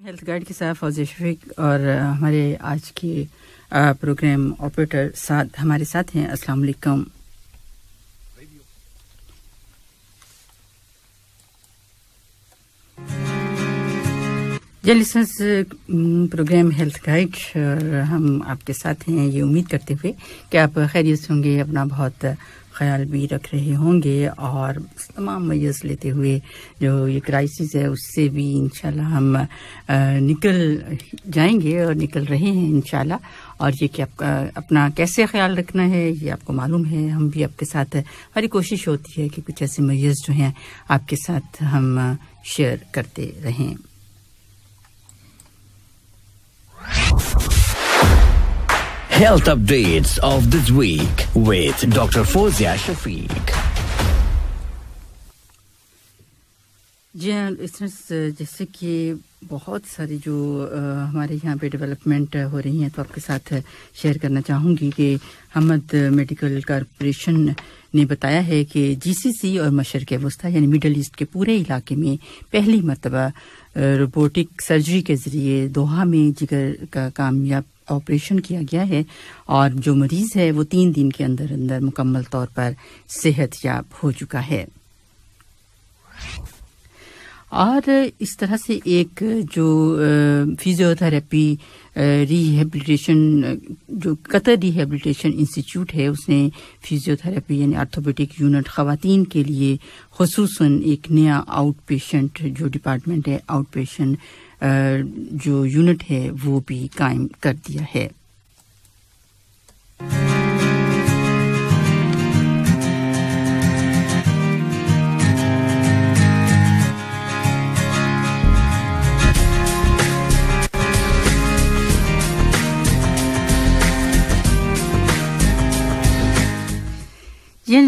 Health guide کے ساتھ فوزیہ شفیق اور ہمارے آج کے پروگرام آپریٹر ہمارے ساتھ ہیں. السلام علیکم. جی لسنرز، پروگرام ہیلتھ گائیڈ اور ہم آپ کے ساتھ ہیں یہ امید کرتے ہوئے کہ آپ خیریت سے ہوں گے، اپنا بہت خیال بھی رکھ رہے ہوں گے اور تمام میز لیتے ہوئے جو یہ کرائسس ہے اس سے بھی انشاءاللہ ہم نکل جائیں گے اور نکل رہے ہیں انشاءاللہ. اور یہ کہ آپ کا اپنا کیسے خیال رکھنا ہے یہ آپ کو معلوم ہے، ہم بھی آپ کے ساتھ ہماری کوشش ہوتی ہے کہ کچھ ایسے میز جو ہیں آپ کے ساتھ ہم شیئر کرتے رہیں. Health updates of this week with Dr. Fozia Shafiq. جی ہاں لسنرز، جیسے کہ بہت ساری جو ہمارے یہاں پہ ڈیولپمنٹ ہو رہی ہیں تو آپ کے ساتھ شیئر کرنا چاہوں گی کہ حمد میڈیکل کارپوریشن نے بتایا ہے کہ جی سی سی اور مشرق وسطی یعنی مڈل ایسٹ کے پورے علاقے میں پہلی مرتبہ روبوٹک سرجری کے ذریعے دوحہ میں جگر کا کامیاب آپریشن کیا گیا ہے اور جو مریض ہے وہ 3 دن کے اندر اندر مکمل طور پر صحت یاب ہو چکا ہے. اور اس طرح سے ایک جو فزیو تھراپی ریہیبلیٹیشن جو قطر ریہیبلیٹیشن انسٹیٹیوٹ ہے اس نے فزیو تھراپی یعنی آرتھوپیڈک یونٹ خواتین کے لیے خصوصاً ایک نیا آؤٹ پیشنٹ جو ڈپارٹمنٹ ہے آؤٹ پیشنٹ جو یونٹ ہے وہ بھی قائم کر دیا ہے.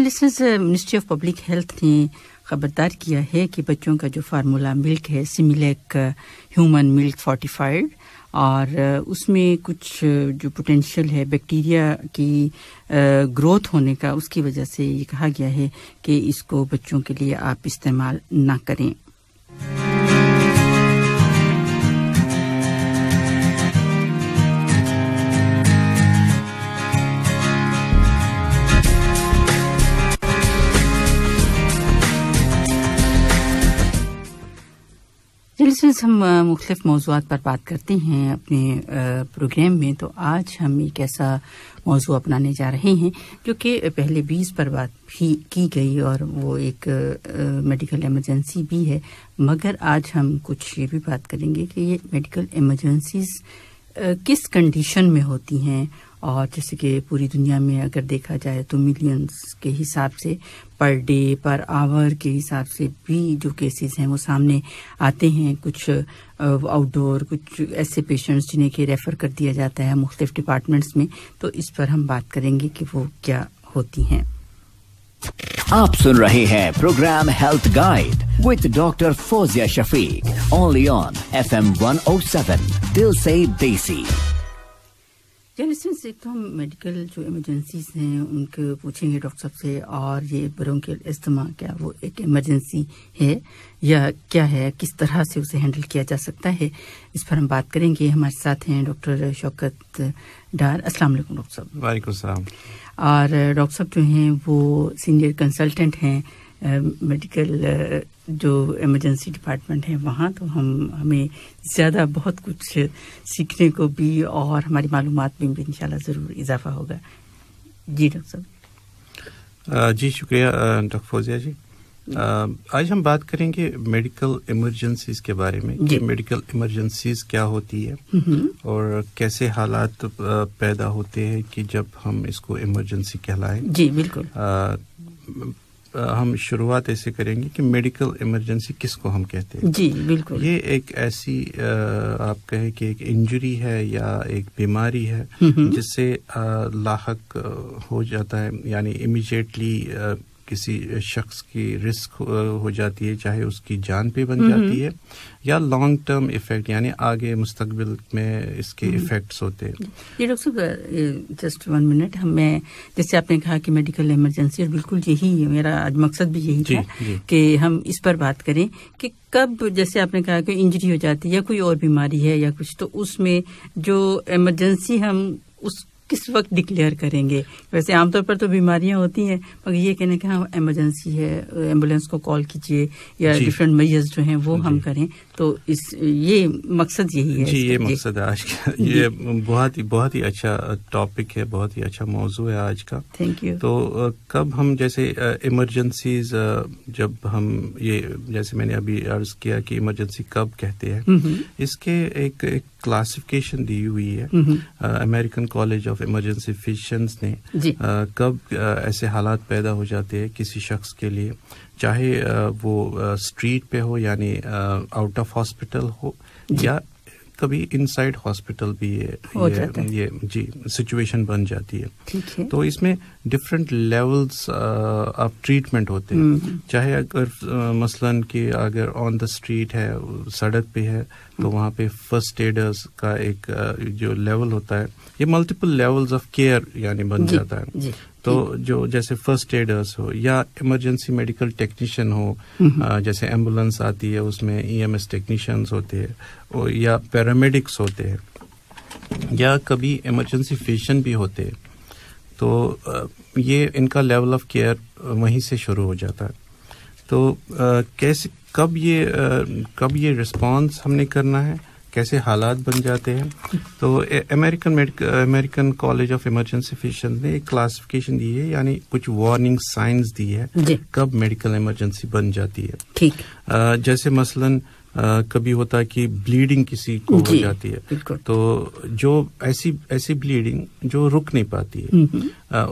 Listeners, ministry of public health نے خبردار کیا ہے کہ بچوں کا جو فارمولا ملک ہے سیمیلیک ہیومن ملک فورٹیفائڈ اور اس میں کچھ جو پوٹینشیل ہے بیکٹیریا کی گروتھ ہونے کا، اس کی وجہ سے یہ کہا گیا ہے کہ اس کو بچوں کے لیے آپ استعمال نہ کریں. ہم مختلف موضوعات پر بات کرتے ہیں اپنے پروگرام میں، تو آج ہم ایک ایسا موضوع اپنانے جا رہے ہیں جو کہ پہلے 20 پر بات بھی کی گئی اور وہ ایک میڈیکل ایمرجنسی بھی ہے، مگر آج ہم کچھ یہ بھی بات کریں گے کہ یہ میڈیکل ایمرجنسیز کس کنڈیشن میں ہوتی ہیں. اور جیسے کہ پوری دنیا میں اگر دیکھا جائے تو ملینز کے حساب سے پر ڈے پر آور کے حساب سے بھی جو کیسز ہیں وہ سامنے آتے ہیں. کچھ آؤٹ ڈور، کچھ ایسے پیشنٹس جنہیں کہ ریفر کر دیا جاتا ہے مختلف ڈپارٹمنٹس میں، تو اس پر ہم بات کریں گے کہ وہ کیا ہوتی ہیں. آپ سن رہے ہیں programme health guide with doctor Fauzia Shafiq only on FM 107 دل سے دیسی. ایک تو ہم میڈیکل جو ایمرجنسیز ہیں ان کو پوچھیں گے ڈاکٹر صاحب سے، اور یہ برونکیل استھما کیا وہ ایک ایمرجنسی ہے یا کیا ہے، کس طرح سے اسے ہینڈل کیا جا سکتا ہے، اس پر ہم بات کریں گے. ہمارے ساتھ ہیں ڈاکٹر شوکت ڈار. السلام علیکم ڈاکٹر صاحب. وعلیکم السلام. اور ڈاکٹر صاحب جو ہیں وہ سینئر کنسلٹنٹ ہیں میڈیکل جو ایمرجنسی ڈپارٹمنٹ ہے وہاں، تو ہمیں زیادہ بہت کچھ سیکھنے کو بھی اور ہماری معلومات میں بھی انشاءاللہ ضرور اضافہ ہوگا. جی ڈاکٹر صاحب. جی شکریہ ڈاکٹر فوزیہ جی. آج ہم بات کریں گے میڈیکل ایمرجنسیز کے بارے میں کہ میڈیکل ایمرجنسیز کیا ہوتی ہے اور کیسے حالات پیدا ہوتے ہیں کہ جب ہم اس کو ایمرجنسی کہلائیں. جی بالکل. ہم شروعات ایسے کریں گے کہ میڈیکل ایمرجنسی کس کو ہم کہتے ہیں. جی بالکل. یہ ایک ایسی آپ کہیں کہ ایک انجری ہے یا ایک بیماری ہے جس سے لاحق ہو جاتا ہے، یعنی امیجیٹلی کسی شخص کی رسک ہو جاتی ہے، چاہے اس کی جان پہ بن جاتی ہے یا لانگ ٹرم ایفیکٹ یعنی آگے مستقبل میں اس کے ایفیکٹس ہوتے ہیں. یہ ڈاکٹر صاحب جسٹ 1 منٹ، میں جیسے آپ نے کہا کہ میڈیکل ایمرجنسی، اور بالکل یہی میرا آج مقصد بھی یہی تھا کہ ہم اس پر بات کریں کہ کب، جیسے آپ نے کہا کہ انجری ہو جاتی ہے یا کوئی اور بیماری ہے یا کچھ، تو اس میں جو ایمرجنسی ہم اس کس وقت ڈکلیئر کریں گے. ویسے عام طور پر تو بیماریاں ہوتی ہیں، مگر یہ کہنے کہ ہاں ایمرجنسی ہے، ایمبولینس کو کال کیجیے یا ڈفرینٹ میجرز جو ہیں وہ ہم کریں. تو یہ مقصد یہی ہے. جی یہ مقصد ہے آج کا. یہ بہت ہی اچھا ٹاپک ہے، بہت ہی اچھا موضوع ہے آج کا. Thank you. تو کب ہم جیسے ایمرجنسیز، جب ہم یہ جیسے میں نے ابھی عرض کیا کہ ایمرجنسی کب کہتے ہیں، اس کے ایک کلاسیفیکیشن دی ہوئی ہے American college of emergency physicians نے. کب ایسے حالات پیدا ہو جاتے ہیں کسی شخص کے لیے، چاہے وہ اسٹریٹ پہ ہو یعنی آؤٹ آف ہاسپٹل ہو یا کبھی ان سائڈ ہاسپٹل بھی یہ جی سچویشن بن جاتی ہے. تو اس میں ڈفرینٹ لیولز آف ٹریٹمنٹ ہوتے ہیں. چاہے اگر مثلاً کہ اگر آن دا اسٹریٹ ہے، سڑک پہ ہے، تو وہاں پہ فرسٹ ایڈرز کا ایک جو لیول ہوتا ہے، یہ ملٹیپل لیولز آف کیئر یعنی بن جاتا ہے. تو جو جیسے فرسٹ ایڈرز ہو یا ایمرجنسی میڈیکل ٹیکنیشین ہو، جیسے ایمبولینس آتی ہے اس میں EMS ٹیکنیشینز ہوتے ہیں یا پیرامیڈکس ہوتے ہیں یا کبھی ایمرجنسی فزیشین بھی ہوتے ہیں. تو یہ ان کا لیول آف کیئر وہیں سے شروع ہو جاتا ہے. تو کیسے کب یہ رسپانس ہم نے کرنا ہے، کیسے حالات بن جاتے ہیں. تو American college of emergency physician نے ایک کلاسیفیکیشن دی ہے، یعنی کچھ وارننگ سائنز دی ہے کب میڈیکل ایمرجنسی بن جاتی ہے. جیسے مثلاً کبھی ہوتا ہے کہ بلیڈنگ کسی کو ہو جاتی ہے، تو جو ایسی بلیڈنگ جو رک نہیں پاتی ہے،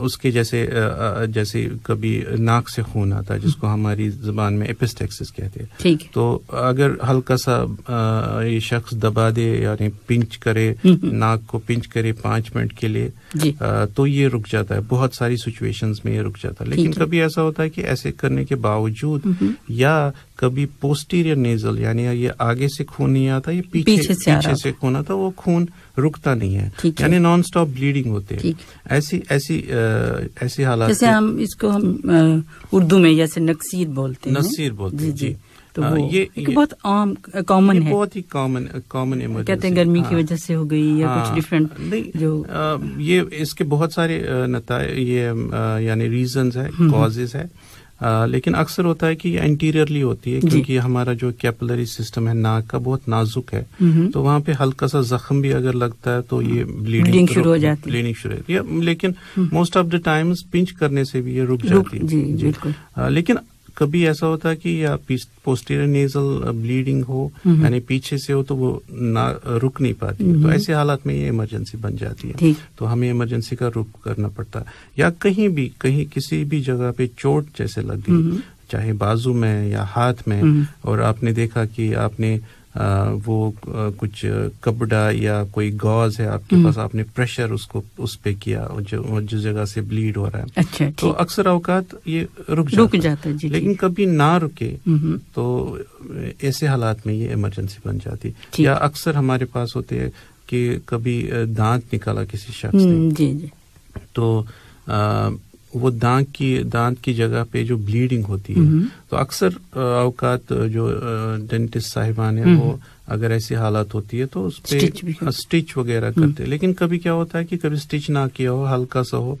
اس کے جیسے کبھی ناک سے خون آتا ہے جس کو ہماری زبان میں ایپسٹیکسس کہتے ہیں. تو اگر ہلکا سا یہ شخص دبا دے یعنی پنچ کرے، ناک کو پنچ کرے 5 منٹ کے لیے، تو یہ رک جاتا ہے. بہت ساری سچویشنز میں یہ رک جاتا ہے. لیکن کبھی ایسا ہوتا ہے کہ ایسے کرنے کے باوجود یا کبھی پوسٹیریئر نیزل یعنی یہ آگے سے خون نہیں آتا، یہ پیچھے سے خون آتا، وہ خون رکتا نہیں ہے، یعنی نان سٹاپ بلیڈنگ ہوتے ہیں. ایسی حالات جیسے ہم اس کو اردو میں جیسے نکسیر بولتے ہیں. جی تو یہ بہت عام کامن ہے، بہت ہی کامن ایمرجنسی کہتے ہیں گرمی کی وجہ سے ہو گئی یا کچھ ڈفرینٹ جو یہ اس کے بہت سارے نتائج یہ یعنی ریزنز ہے، کازز ہے. لیکن اکثر ہوتا ہے کہ یہ انٹیریئرلی ہوتی ہے، کیونکہ ہمارا جو کیپلری سسٹم ہے ناک کا بہت نازک ہے. تو وہاں پہ ہلکا سا زخم بھی اگر لگتا ہے تو یہ بلیڈنگ شروع ہو جاتی ہے. لیکن موسٹ آف دا ٹائمز پنچ کرنے سے بھی یہ رک جاتی ہے. لیکن کبھی ایسا ہوتا ہے کہ یا پوسٹیریئر نیزل بلیڈنگ ہو یعنی پیچھے سے ہو تو وہ رک نہیں پاتی. تو ایسے حالات میں یہ ایمرجنسی بن جاتی ہے. تو ہمیں ایمرجنسی کا رخ کرنا پڑتا ہے. یا کہیں کسی بھی جگہ پہ چوٹ جیسے لگ گئی، چاہے بازو میں یا ہاتھ میں، اور آپ نے دیکھا کہ آپ نے وہ کچھ کپڑا یا کوئی گاز ہے آپ کے پاس، آپ نے پریشر اس پہ کیا جس جگہ سے بلیڈ ہو رہا ہے، تو اکثر اوقات یہ رک جاتا ہے. لیکن کبھی نہ رکے تو ایسے حالات میں یہ ایمرجنسی بن جاتی. یا اکثر ہمارے پاس ہوتے ہیں کہ کبھی دانت نکالا کسی شخص نے، تو وہ دانت کی جگہ پہ جو بلیڈنگ ہوتی ہے، تو اکثر اوقات جو ڈینٹسٹ صاحبان ہیں وہ اگر ایسی حالات ہوتی ہے تو اس پہ اسٹچ وغیرہ کرتے. لیکن کبھی کیا ہوتا ہے کہ کبھی اسٹچ نہ کیا ہو، ہلکا سا ہو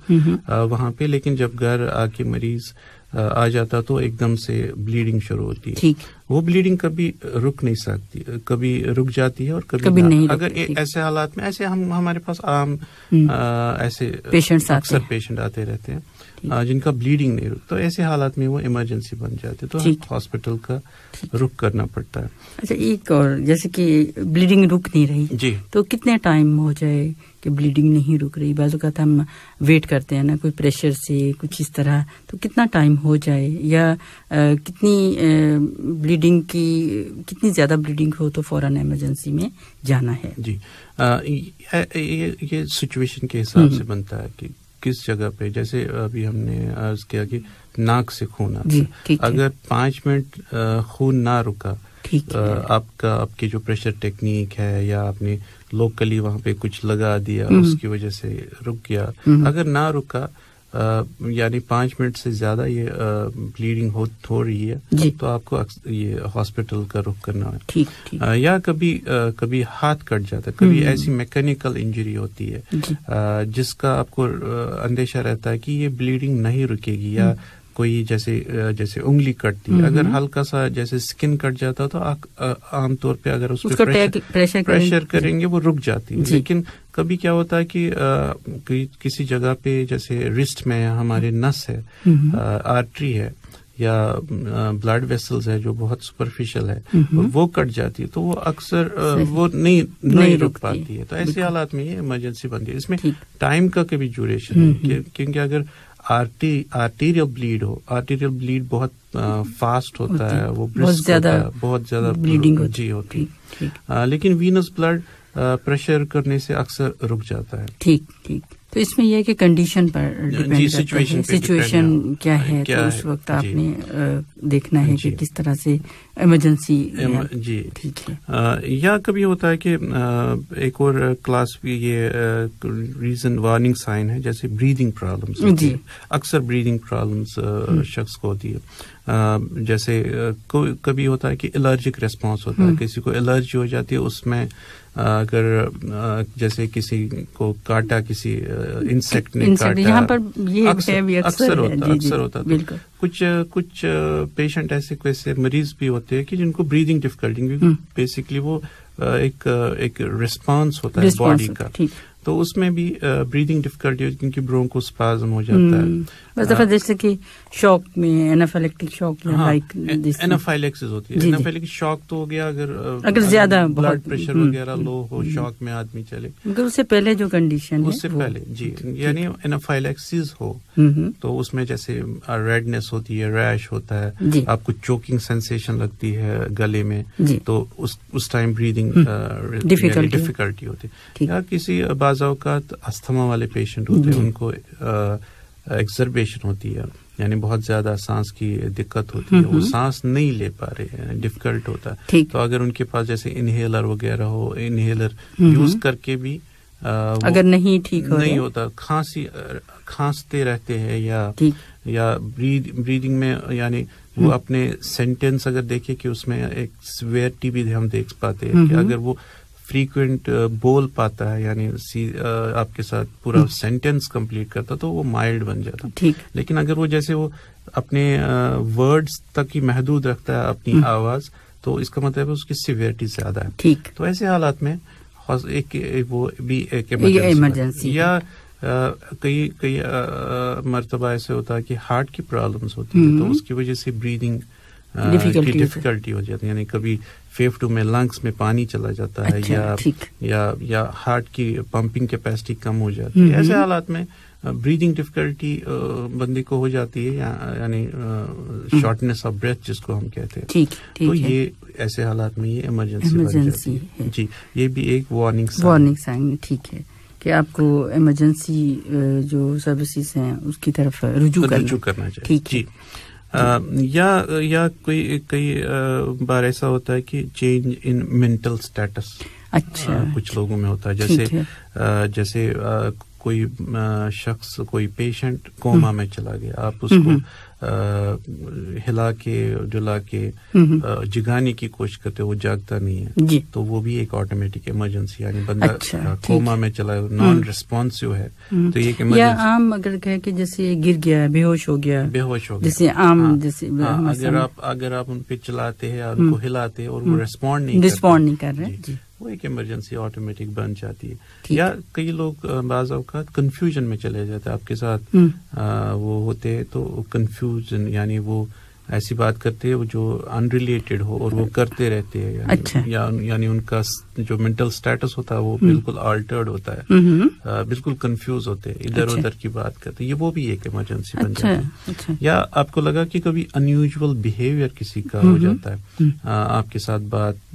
وہاں پہ، لیکن جب گھر آ کے مریض آ جاتا تو ایک دم سے بلیڈنگ شروع ہوتی ہے. وہ بلیڈنگ کبھی رک نہیں سکتی، کبھی رک جاتی ہے اور کبھی نہیں. اگر ایسے حالات میں ایسے ہمارے پاس عام ایسے اکثر پیشنٹ آتے رہتے ہیں جن کا بلیڈنگ نہیں رک، تو ایسے حالات میں وہ ایمرجنسی بن جاتے تو ہاسپٹل کا رخ کرنا پڑتا ہے. اچھا ایک اور، جیسے کہ بلیڈنگ رک نہیں رہی، تو کتنے ٹائم ہو جائے کہ بلیڈنگ نہیں رک رہی؟ بعض اوقات ہم ویٹ کرتے ہیں نا، کوئی پریشر سے کچھ اس طرح، تو کتنا ٹائم ہو جائے یا کتنی بلیڈنگ کی، کتنی زیادہ بلیڈنگ ہو تو فوراً ایمرجنسی میں جانا ہے؟ جی یہ سچویشن کے حساب سے بنتا ہے کہ کس جگہ پہ. جیسے ابھی ہم نے عرض کیا کہ ناک سے خون آتا ہے. اگر 5 منٹ خون نہ رکا, آپ کی جو پریشر ٹیکنیک ہے یا آپ نے لوکلی وہاں پہ کچھ لگا دیا اس کی وجہ سے رک گیا, اگر نہ رکا یعنی 5 منٹ سے زیادہ یہ بلیڈنگ ہو رہی ہے تو آپ کو یہ ہاسپٹل کا رخ کرنا ہے. یا کبھی ہاتھ کٹ جاتا ہے, کبھی ایسی میکینیکل انجری ہوتی ہے جس کا آپ کو اندیشہ رہتا ہے کہ یہ بلیڈنگ نہیں رکے گی, یا کوئی جیسے انگلی کٹتی ہے, اگر ہلکا سا جیسے سکن کٹ جاتا تو عام طور پہ اگر اس پہ پریشر کریں گے وہ رک جاتی ہے. لیکن کبھی کیا ہوتا ہے کہ کسی جگہ پہ جیسے رسٹ میں ہمارے نس ہے, آرٹری ہے یا بلڈ ویسلز ہے جو بہت سپرفیشل ہے, وہ کٹ جاتی ہے تو وہ اکثر وہ نہیں رک پاتی ہے. تو ایسے حالات میں یہ ایمرجنسی بنتی ہے. اس میں ٹائم کا کبھی ڈیوریشن ہے, کیونکہ اگر آرٹیریل بلیڈ بہت فاسٹ ہوتا ہے, وہ بہت زیادہ بلیڈنگ ہوتی ہے, لیکن وینس بلڈ پریشر کرنے سے اکثر رک جاتا ہے. ٹھیک. تو اس میں یہ ہے کہ کنڈیشن پر ڈیپینڈ کرتا ہے, سچویشن کیا ہے, تو اس وقت آپ نے دیکھنا ہے کہ کس طرح سے ایمرجنسی. جی ٹھیک ہے. یا کبھی ہوتا ہے کہ ایک اور کلاس بھی یہ ریزن وارننگ سائن ہے, جیسے بریدنگ پرابلمس. اکثر بریدنگ پرابلمس شخص کو ہوتی ہے, جیسے کبھی ہوتا ہے کہ الرجک ریسپانس ہوتا ہے, کسی کو الرجی ہو جاتی ہے, اس میں اگر جیسے کسی کو کاٹا, کسی انسیکٹ نے کاٹا, یہاں پر یہ اکثر ہوتا ہے. کچھ پیشنٹ ایسے مریض بھی ہوتے ہیں کہ جن کو بریدنگ ڈفیکلٹی, بیسکلی وہ ایک ریسپانس ہوتا ہے باڈی کا, تو اس میں بھی بریدنگ ڈفیکلٹی ہوتی ہے کیونکہ برونکو اسپازم ہو جاتا ہے. بس دفعہ جیسے کہ شوک میں اینافائلیکٹک شاک, اینافائلیکسس ہوتی ہے. اینافائلیکٹک شاک تو ہو گیا اگر زیادہ بلڈ پریشر وغیرہ لو ہو, شوک میں آدمی چلے, مگر اس سے پہلے جو کنڈیشن ہے اس سے پہلے یعنی اینافائلیکسس ہو تو اس میں جیسے ریڈنس ہوتی ہے, ریش ہوتا ہے, آپ کو چوکنگ سینسیشن لگتی ہے گلے میں, تو اس ٹائم بریدنگ ڈفیکلٹی ہوتی ہے. یا کسی بعض اوقات استھما والے پیشنٹ ہوتے ہیں, ان کو ایکزربیشن ہوتی ہے, یعنی بہت زیادہ سانس کی دقت ہوتی ہے, وہ سانس نہیں لے پا رہے ہیں, ڈفیکلٹ ہوتا ہے. تو اگر ان کے پاس جیسے انہیلر وغیرہ ہو, انہیلر یوز کر کے بھی اگر نہیں ٹھیک نہیں ہوتا, کھانستے رہتے ہیں, یا بریدنگ میں یعنی وہ اپنے سینٹینس اگر دیکھے کہ اس میں ایک سیویرٹی بھی ہم دیکھ پاتے ہیں کہ اگر وہ فریکوینٹ بول پاتا ہے, یعنی آپ کے ساتھ پورا سینٹینس کمپلیٹ کرتا, تو وہ مائلڈ بن جاتا. لیکن اگر وہ جیسے وہ اپنے ورڈز تک ہی محدود رکھتا ہے اپنی آواز, تو اس کا مطلب ہے اس کی سیویرٹی زیادہ ہے. تو ایسے حالات میں وہ بھی ایک ایمرجنسی. یا کئی مرتبہ ایسے ہوتا ہے کہ ہارٹ کی پرابلمس ہوتی ہے, تو اس کی وجہ سے بریدنگ ڈفیکلٹی ہو جاتی ہے, یعنی کبھی پھیپھڑوں میں لنگس میں پانی چلا جاتا ہے, یا ہارٹ کی پمپنگ کیپیسٹی کم ہو جاتی ہے. ایسے حالات میں بریدنگ ڈفیکلٹی بندے کو ہو جاتی ہے, یعنی شارٹنیس آف بریتھ جس کو ہم کہتے ہیں. تو یہ ایسے حالات میں یہ ایمرجنسی ہے. جی, یہ بھی ایک وارننگ سائن. ٹھیک ہے کہ آپ کو ایمرجنسی جو سروسز ہیں اس کی طرف رجوع کرنا چاہیے. جی. یا کئی بار ایسا ہوتا ہے کہ چینج ان مینٹل اسٹیٹس کچھ لوگوں میں ہوتا ہے, جیسے کوئی شخص, کوئی پیشنٹ کوما میں چلا گیا, آپ اس کو ہلا کے ڈلا کے جگانے کی کوشش کرتے, وہ جاگتا نہیں ہے, تو وہ بھی ایک آٹومیٹک ایمرجنسی, یعنی بندہ کوما میں چلا, نان ریسپانسو ہے, تو یہ یا عام اگر کہے کہ جیسے گر گیا, بے ہوش ہو گیا, جیسے عام جیسے اگر آپ ان پہ چلاتے ہیں, ان کو ہلاتے اور وہ ریسپونڈ نہیں کر رہے, وہ ایک ایمرجنسی آٹومیٹک بن جاتی ہے. یا کئی لوگ بعض اوقات کنفیوژن میں چلے جاتے ہیں, آپ کے ساتھ وہ ہوتے ہیں تو کنفیوژن, یعنی وہ ایسی بات کرتے ہیں جو ان ریلیٹڈ ہو اور وہ کرتے رہتے ہیں, یعنی ان کا جو مینٹل اسٹیٹس ہوتا ہے وہ بالکل آلٹرڈ ہوتا ہے, بالکل کنفیوز ہوتے ہیں, ادھر ادھر کی بات کرتے ہیں. یہ وہ بھی ایک ایمرجنسی بن جاتی ہے. یا آپ کو لگا کہ کبھی انیوژل بیہیویئر کسی کا ہو جاتا ہے, آپ کے ساتھ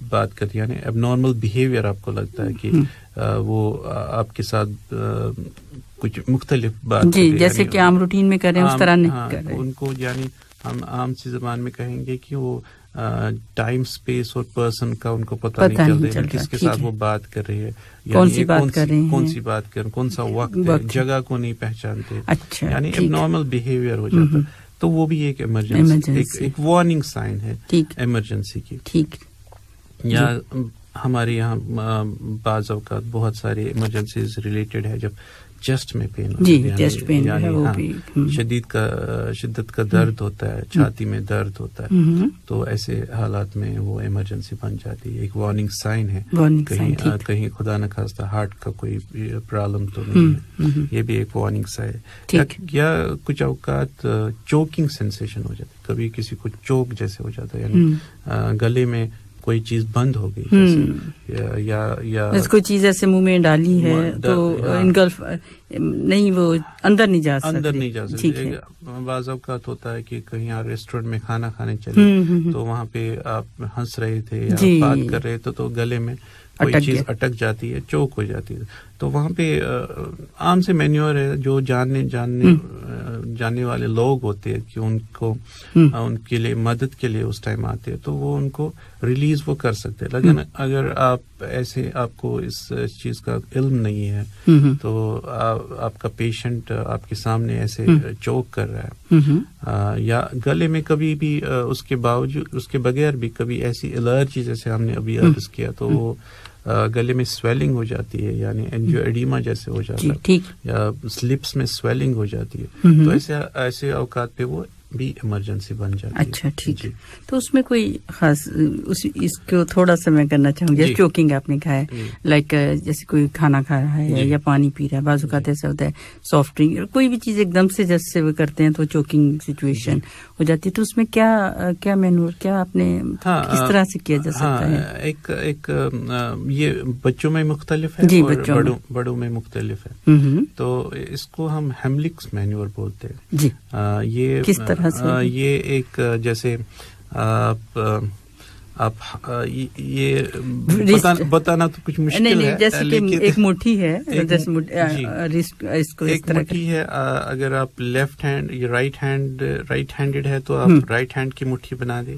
بات کرتی, یعنی اب نارمل بیہیویئر آپ کو لگتا ہے کہ وہ آپ کے ساتھ کچھ مختلف بات جی جیسے کہ عام روٹین میں کر رہے ہیں اس طرح نہیں کر رہے. ان کو یعنی ہم عام سی زبان میں کہیں گے کہ وہ ٹائم اسپیس اور پرسن کا ان کو پتہ نہیں چلتا کس کے ساتھ وہ بات کر رہے ہیں, کون سی بات کر رہے ہیں, کون سی بات کر, کون سا وقت ہے, جگہ کو نہیں پہچانتے. اچھا, یعنی اب نارمل بیہیویئر ہو جاتا ہے. تو وہ بھی ایک ایمرجنسی, ایک وارننگ سائن ہے ایمرجنسی کی. ٹھیک. یا ہمارے یہاں بعض اوقات بہت سارے ایمرجنسیز ریلیٹڈ ہے جب چیسٹ میں پین ہوتا ہے, شدت کا درد ہوتا ہے, چھاتی میں درد ہوتا ہے, تو ایسے حالات میں وہ ایمرجنسی بن جاتی ہے. ایک وارننگ سائن ہے, کہیں خدا نخواستہ ہارٹ کا کوئی پرابلم تو نہیں ہے, یہ بھی ایک وارننگ سائن ہے. یا کچھ اوقات چوکنگ سینسیشن ہو جاتی ہے, کبھی کسی کو چوک جیسے ہو جاتا ہے, یعنی گلے میں کوئی چیز بند ہو گئی, یا کوئی چیز ایسے منہ میں ڈالی ہے تو انگلف نہیں, وہ اندر نہیں جا سکتے. بعض اوقات ہوتا ہے کہ کہیں آپ ریسٹورینٹ میں کھانا کھانے چلے تو وہاں پہ آپ ہنس رہے تھے یا بات کر رہے تھے تو گلے میں کوئی چیز اٹک جاتی ہے, چوک ہو جاتی ہے. تو وہاں پہ عام سے مینیور ہے, جو جاننے والے لوگ ہوتے ہیں کہ ان کے لیے مدد کے لیے اس ٹائم آتے ہیں, تو وہ ان کو ریلیز وہ کر سکتے ہیں. لیکن اگر آپ کو اس چیز کا علم نہیں ہے تو آپ کا پیشنٹ آپ کے سامنے ایسے چوک کر رہا ہے, یا گلے میں کبھی بھی اس کے بغیر بھی کبھی ایسی الرجی جیسے ہم نے ابھی عرض کیا, تو وہ گلے میں سویلنگ ہو جاتی ہے, یعنی انجیو ایڈیما جیسے ہو جاتا ہے, یا سلپس میں سویلنگ ہو جاتی ہے, تو ایسے اوقات پہ وہ بھی ایمرجنسی بن جاتی ہے. اچھا ٹھیک. تو اس میں کوئی خاص اس کو تھوڑا سا میں کرنا چاہوں گی. چوکنگ آپ نے کہا ہے, لائک جیسے کوئی کھانا کھا رہا ہے یا پانی پی رہا ہے, بعض اوقات ایسا ہوتا ہے سافٹ ڈرنک کوئی بھی چیز ایک دم سے جیسے وہ کرتے ہیں تو چوکنگ سچویشن ہو جاتی ہے. تو اس میں کیا مینور, کیا آپ نے کس طرح سے کیا جا سکتا ہے؟ ایک یہ بچوں میں مختلف ہے اور بڑوں میں مختلف ہے. تو اس کو ہم ہیملکس مینور بولتے ہیں. جی, یہ کس طرح سے؟ یہ ایک جیسے آپ یہ بتانا تو کچھ مشکل ہے, جیسے کہ ایک مٹھی ہے, ایک مٹھی ہے. اگر آپ لیفٹ ہینڈ یا رائٹ ہینڈڈ ہے تو آپ رائٹ ہینڈ کی مٹھی بنا دیں,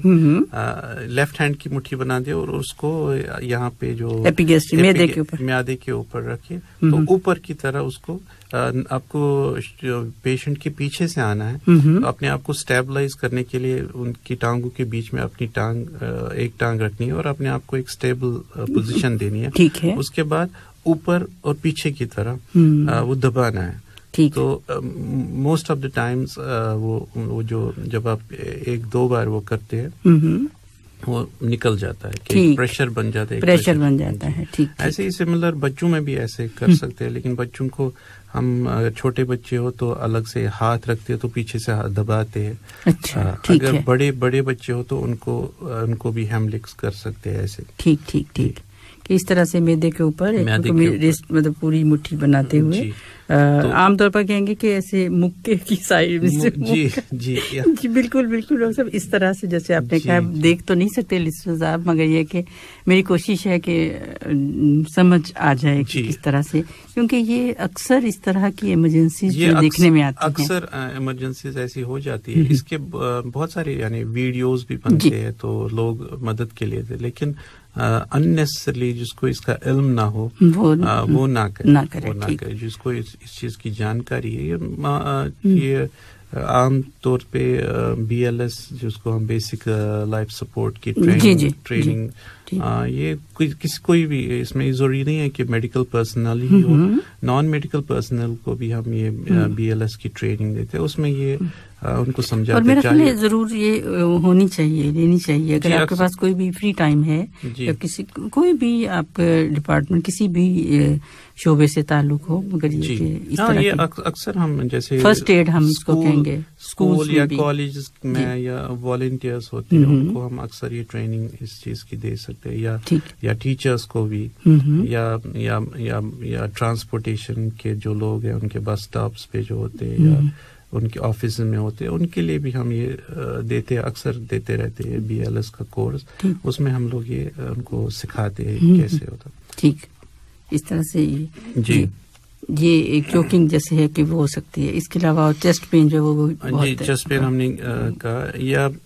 لیفٹ ہینڈ کی مٹھی بنا دیں, اور اس کو یہاں پہ جو میادے کے اوپر رکھے, تو اوپر کی طرح اس کو آپ کو پیشنٹ کے پیچھے سے آنا ہے. تو اپنے آپ کو اسٹیبلائز کرنے کے لیے ان کی ٹانگوں کے بیچ میں اپنی ایک ٹانگ رکھنی ہے اور اپنے آپ کو ایک اسٹیبل پوزیشن دینی ہے. ٹھیک ہے. اس کے بعد اوپر اور پیچھے کی طرح وہ دبانا ہے. تو موسٹ آف دا ٹائمز وہ جو جب آپ ایک دو بار وہ کرتے ہیں وہ نکل جاتا ہے کہ پریشر بن جاتا ہے. ایسے ہی سملر بچوں میں بھی ایسے کر سکتے ہیں, لیکن بچوں کو ہم اگر چھوٹے بچے ہو تو الگ سے ہاتھ رکھتے ہیں تو پیچھے سے ہاتھ دباتے ہیں. اگر بڑے بچے ہو تو ان کو بھی ہیملکس کر سکتے ہیں ایسے. ٹھیک کہ اس طرح سے میدے کے اوپر مطلب پوری مٹھی بناتے ہوئے عام طور پر کہیں گے کہ ایسے مکے کی سائڈ سے. جی بالکل ڈاکٹر صاحب, اس طرح سے جیسے آپ نے کہا, دیکھ تو نہیں سکتے لسنر صاحب, مگر یہ کہ میری کوشش ہے کہ سمجھ آ جائے کہ کس طرح سے, کیونکہ یہ اکثر اس طرح کی ایمرجنسیز جو دیکھنے میں آتی ہیں, اکثر ایمرجنسیز ایسی ہو جاتی ہے. اس کے بہت سارے یعنی ویڈیوز بھی بنتے ہیں تو لوگ مدد کے لیے تھے, لیکن unnecessarily جس کو اس کا علم نہ ہو وہ نہ کرے. جس کو اس چیز کی جانکاری ہے, یہ عام طور پہ BLS جس کو ہم بیسک لائف سپورٹ کی ٹریننگ, یہ کوئی بھی اس میں ضروری نہیں ہے کہ میڈیکل پرسنل ہی ہو, نان میڈیکل پرسنل کو بھی ہم یہ BLS کی ٹریننگ دیتے ہیں. اس میں یہ ان کو سمجھاتے, اور میرا خیال ہے ضرور یہ ہونی چاہیے, لینی چاہیے. اگر آپ کے پاس کوئی بھی فری ٹائم ہے یا کوئی بھی آپ ڈپارٹمنٹ کسی بھی شعبے سے تعلق ہو, مگر یہ اکثر ہم جیسے فرسٹ ایڈ ہم اس کو کہیں گے اسکول یا کالج میں یا والنٹیئرس ہوتے ہیں, ان کو ہم اکثر یہ ٹریننگ اس چیز کی دے سکتے ہیں, یا ٹیچرس کو بھی, یا ٹرانسپورٹیشن کے جو لوگ ہیں ان کے بس اسٹاپس پہ جو ہوتے ہیں یا ان کے آفس میں ہوتے ہیں, ان کے لیے بھی ہم یہ اکثر دیتے رہتے ہیں BLS کا کورس. اس میں ہم لوگ یہ ان کو سکھاتے ہیں کیسے ہوتا. ٹھیک, اس طرح سے. جی یہ چوکنگ جیسے ہے کہ وہ ہو سکتی ہے. اس کے علاوہ چیسٹ پین جو ہے وہ جی چیسٹ پین ہم نے کہا,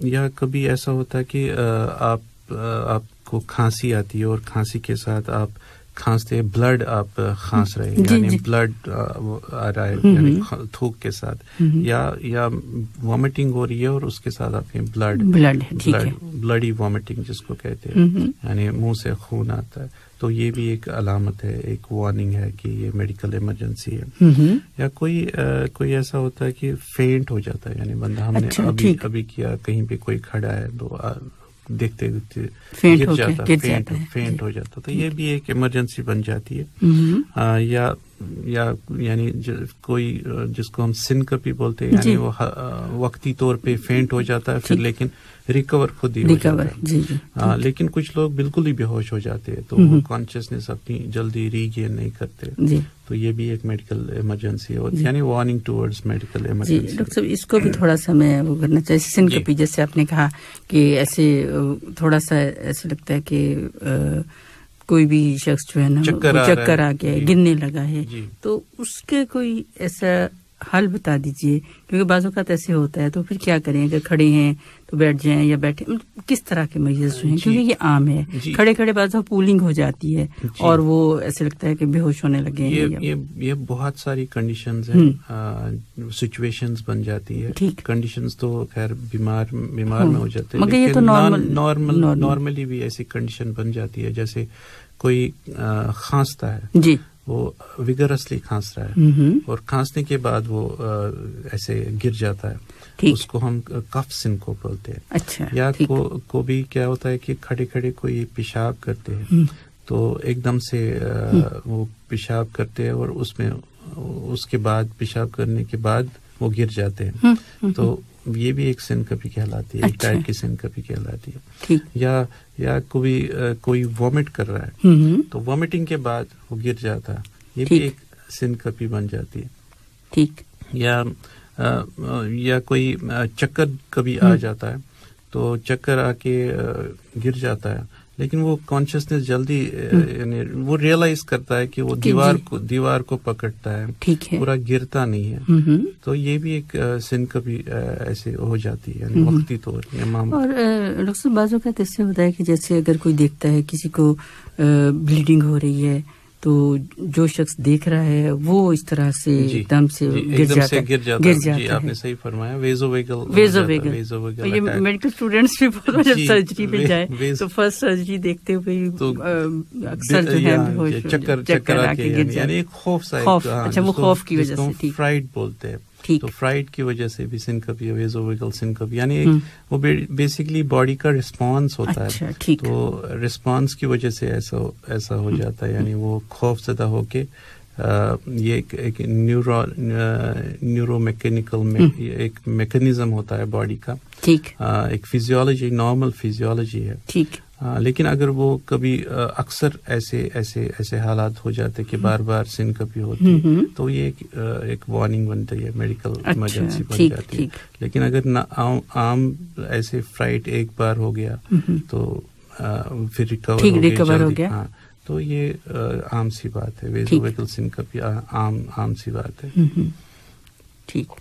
یا کبھی ایسا ہوتا ہے کہ آپ کو کھانسی آتی ہے اور کھانسی کے ساتھ آپ کھانستے بلڈ آپ کھانس رہے ہیں, یعنی بلڈ آ رہا ہے یعنی تھوک کے ساتھ, یا وامٹنگ ہو رہی ہے اور اس کے ساتھ آپ کے بلڈی وامٹنگ جس کو کہتے ہیں, یعنی منہ سے خون آتا ہے, تو یہ بھی ایک علامت ہے, ایک وارننگ ہے کہ یہ میڈیکل ایمرجنسی ہے. یا کوئی ایسا ہوتا ہے کہ فینٹ ہو جاتا ہے, یعنی بندہ ہم نے ابھی کیا, کہیں پہ کوئی کھڑا ہے تو دیکھتے دیکھتے گر جاتا, فینٹ ہو جاتا, تو یہ بھی ایک ایمرجنسی بن جاتی ہے. یا یعنی کوئی جس کو ہم سنکپی بولتے ہیں, یعنی وہ وقتی طور پہ فینٹ ہو جاتا ہے پھر لیکن ریکور خود ہی ہو جاتا ہے. لیکن کچھ لوگ بالکل ہی بے ہوش ہو جاتے ہیں تو وہ کانشیسنیس اپنی جلدی ریگین نہیں کرتے, تو یہ بھی ایک میڈیکل ایمرجنسی ہے, یعنی warning towards medical emergency. Doctor صاحب اس کو بھی تھوڑا سا میں وہ کرنا چاہیے, سنکپی جیسے آپ نے کہا کہ ایسے تھوڑا سا ایسا لگتا ہے کہ کوئی بھی شخص جو ہے نا چکر آ گیا, گرنے لگا ہے, تو اس کے کوئی ایسا حل بتا دیجئے, کیونکہ بعض اوقات ایسے ہوتا ہے, تو پھر کیا کریں, اگر کھڑے ہیں تو بیٹھ جائیں یا بیٹھے, کس طرح کے مریض جو ہیں, کیونکہ یہ عام ہے, کھڑے بعض اوقات پولنگ ہو جاتی ہے اور وہ ایسے لگتا ہے کہ بے ہوش ہونے لگے ہیں. یہ بہت ساری کنڈیشنز ہیں, سچویشنز بن جاتی ہے. کنڈیشنز تو خیر بیمار میں ہو جاتے ہیں, مگر یہ تو نارملی بھی ایسی کنڈیشن بن جاتی ہے, جیسے کوئی کھانستا ہے, جی وہ وگرسلی کھانس رہا ہے اور کھانسنے کے بعد وہ ایسے گر جاتا ہے, اس کو ہم کف سنکوپ بولتے ہیں. اچھا. یا کو بھی کیا ہوتا ہے کہ کھڑے کوئی پیشاب کرتے ہیں تو ایک دم سے وہ پیشاب کرتے ہیں اور اس کے بعد پیشاب کرنے کے بعد وہ گر جاتے ہیں, تو یہ بھی ایک سنکپی کہلاتی ہے, ایک ٹائپ کی سنکپی کہلاتی ہے. یا کوئی وامٹ کر رہا ہے تو وامٹنگ کے بعد وہ گر جاتا ہے, یہ بھی ایک سنکپی بن جاتی ہے. ٹھیک. یا کوئی چکر کبھی آ جاتا ہے تو چکر آ کے گر جاتا ہے, لیکن وہ کانشیسنیس جلدی یعنی وہ ریئلائز کرتا ہے کہ وہ دیوار کو پکڑتا ہے, پورا گرتا نہیں ہے, تو یہ بھی ایک سنکپی ایسے ہو جاتی ہے, یعنی وقتی طور پر. اور ڈاکٹر صاحب بعض اوقات اس سے ہوتا ہے کہ جیسے اگر کوئی دیکھتا ہے کسی کو بلیڈنگ ہو رہی ہے تو جو شخص دیکھ رہا ہے وہ اس طرح سے ایک دم سے گر جاتا ہے. جی آپ نے صحیح فرمایا, ویزو ویگل. یہ میڈیکل اسٹوڈینٹس بھی بہت جب سرجری پہ جائے تو فرسٹ سرجری دیکھتے ہوئے اکثر جو ہے چکر آ کے گر جاتے ہیں, خوف. اچھا, وہ خوف کی وجہ سے فرائٹ بولتے ہیں, تو فرائٹ کی وجہ سے بھی سنکپی, ویزو ویگل سنکپی, یعنی وہ بیسیکلی باڈی کا رسپانس ہوتا ہے, تو رسپانس کی وجہ سے ایسا ہو جاتا ہے, یعنی وہ خوف زدہ ہو کے یہ ایک نیورو میکینیکل میں ایک میکینزم ہوتا ہے باڈی کا, ایک فزیولوجی, نارمل فزیولوجی ہے. لیکن اگر وہ کبھی اکثر ایسے حالات ہو جاتے کہ بار بار سنکپی ہوتی ہے تو یہ ایک وارننگ بنتی ہے, میڈیکل ایمرجنسی بن جاتی ہے. لیکن اگر عام ایسے فرائٹ ایک بار ہو گیا تو پھر ریکور ہو گیا, ہاں, تو یہ عام سی بات ہے. ویزو ویگل سنکپی عام سی بات ہے. ٹھیک.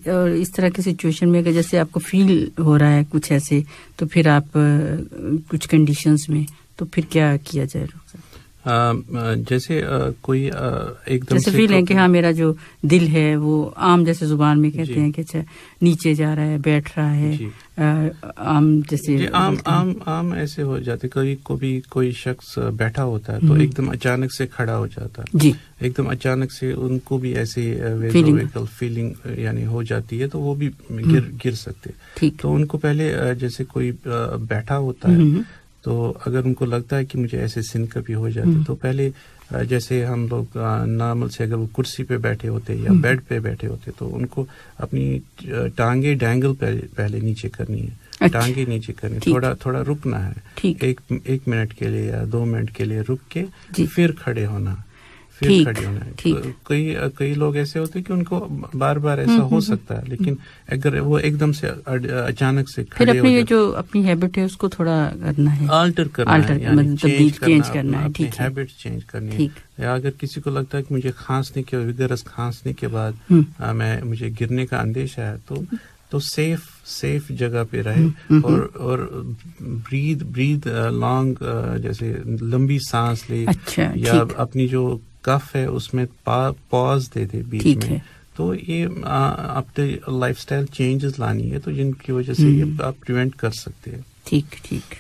اور اس طرح کی سچویشن میں اگر جیسے آپ کو فیل ہو رہا ہے کچھ ایسے, تو پھر آپ کچھ کنڈیشنز میں تو پھر کیا کیا جائے؟ جیسے کوئی ایک دم جیسے فیل ہے کہ ہاں میرا جو دل ہے وہ عام جیسے زبان میں کہتے ہیں کہ اچھا نیچے جا رہا ہے, بیٹھ رہا ہے, عام جیسے عام ایسے ہو جاتے. کبھی کوئی شخص بیٹھا ہوتا ہے تو ایک دم اچانک سے کھڑا ہو جاتا ہے, جی, ایک دم اچانک سے ان کو بھی ایسے ویزوویگل فیلنگ یعنی ہو جاتی ہے, تو وہ بھی گر سکتے. تو ان کو پہلے جیسے کوئی بیٹھا ہوتا ہے تو اگر ان کو لگتا ہے کہ مجھے ایسے سنکپی ہو جاتی, تو پہلے جیسے ہم لوگ نارمل سے اگر وہ کرسی پہ بیٹھے ہوتے یا بیڈ پہ بیٹھے ہوتے تو ان کو اپنی ٹانگیں ڈینگل پہلے نیچے کرنی ہے, ٹانگیں نیچے کرنی, تھوڑا رکنا ہے, ایک منٹ کے لیے یا 2 منٹ کے لیے رک کے پھر کھڑے ہونا, پھر کھڑے ہونا ہے. کئی لوگ ایسے ہوتے ہیں کہ ان کو بار بار ایسا ہو سکتا ہے, لیکن اگر وہ ایک دم سے اچانک سے کھڑے ہو جو اپنی ہیبٹ ہے اس کو تھوڑا کرنا ہے, آلٹر کرنا ہے, یعنی چینج کرنا ہے, اپنی ہیبٹ چینج کرنی ہے. یا اگر کسی کو لگتا ہے کہ مجھے کھانسنے کے وگرس کھانسنے کے بعد مجھے گرنے کا اندیشہ ہے, تو سیف جگہ پہ رہے اور بریدھ لانگ, جیسے لمبی سانس لے, یا اپنی جو کف ہے اس میں پاز دے دے بیچ میں. تو یہ اپنے لائف سٹائل چینجز لانی ہے, تو جن کی وجہ سے یہ آپ پریونٹ کر سکتے ہیں. ٹھیک.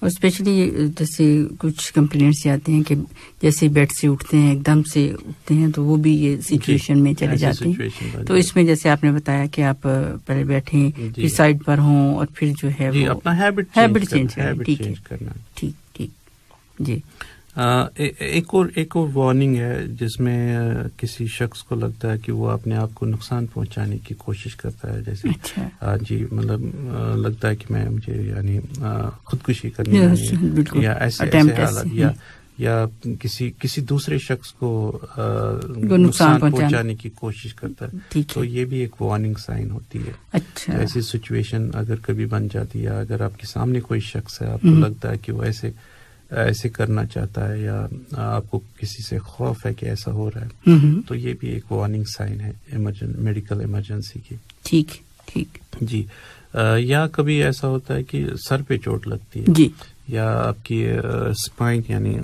اور اسپیشلی جیسے کچھ کمپلینٹس آتے ہیں کہ جیسے بیڈ سے اٹھتے ہیں, ایک دم سے اٹھتے ہیں, تو وہ بھی یہ سچویشن میں چلے جاتے ہیں. تو اس میں جیسے آپ نے بتایا کہ آپ پہلے بیٹھیں, پھر سائڈ پر ہوں, اور پھر جو ہے اپنا ہیبٹ چینج کرنا. ٹھیک جی. ایک اور وارننگ ہے جس میں کسی شخص کو لگتا ہے کہ وہ اپنے آپ کو نقصان پہنچانے کی کوشش کرتا ہے, جیسے جی مطلب لگتا ہے کہ مجھے یعنی خودکشی کرنی ہے, یا ایسے حالات, یا کسی دوسرے شخص کو نقصان پہنچانے کی کوشش کرتا ہے. تو یہ بھی ایک وارننگ سائن ہوتی ہے. ایسی سچویشن اگر کبھی بن جاتی ہے, اگر آپ کے سامنے کوئی شخص ہے, آپ کو لگتا ہے کہ وہ ایسے کرنا چاہتا ہے, یا آپ کو کسی سے خوف ہے کہ ایسا ہو رہا ہے, تو یہ بھی ایک وارننگ سائن ہے میڈیکل ایمرجنسی کی. ٹھیک جی. یا کبھی ایسا ہوتا ہے کہ سر پہ چوٹ لگتی ہے, جی, یا آپ کی اسپائن یعنی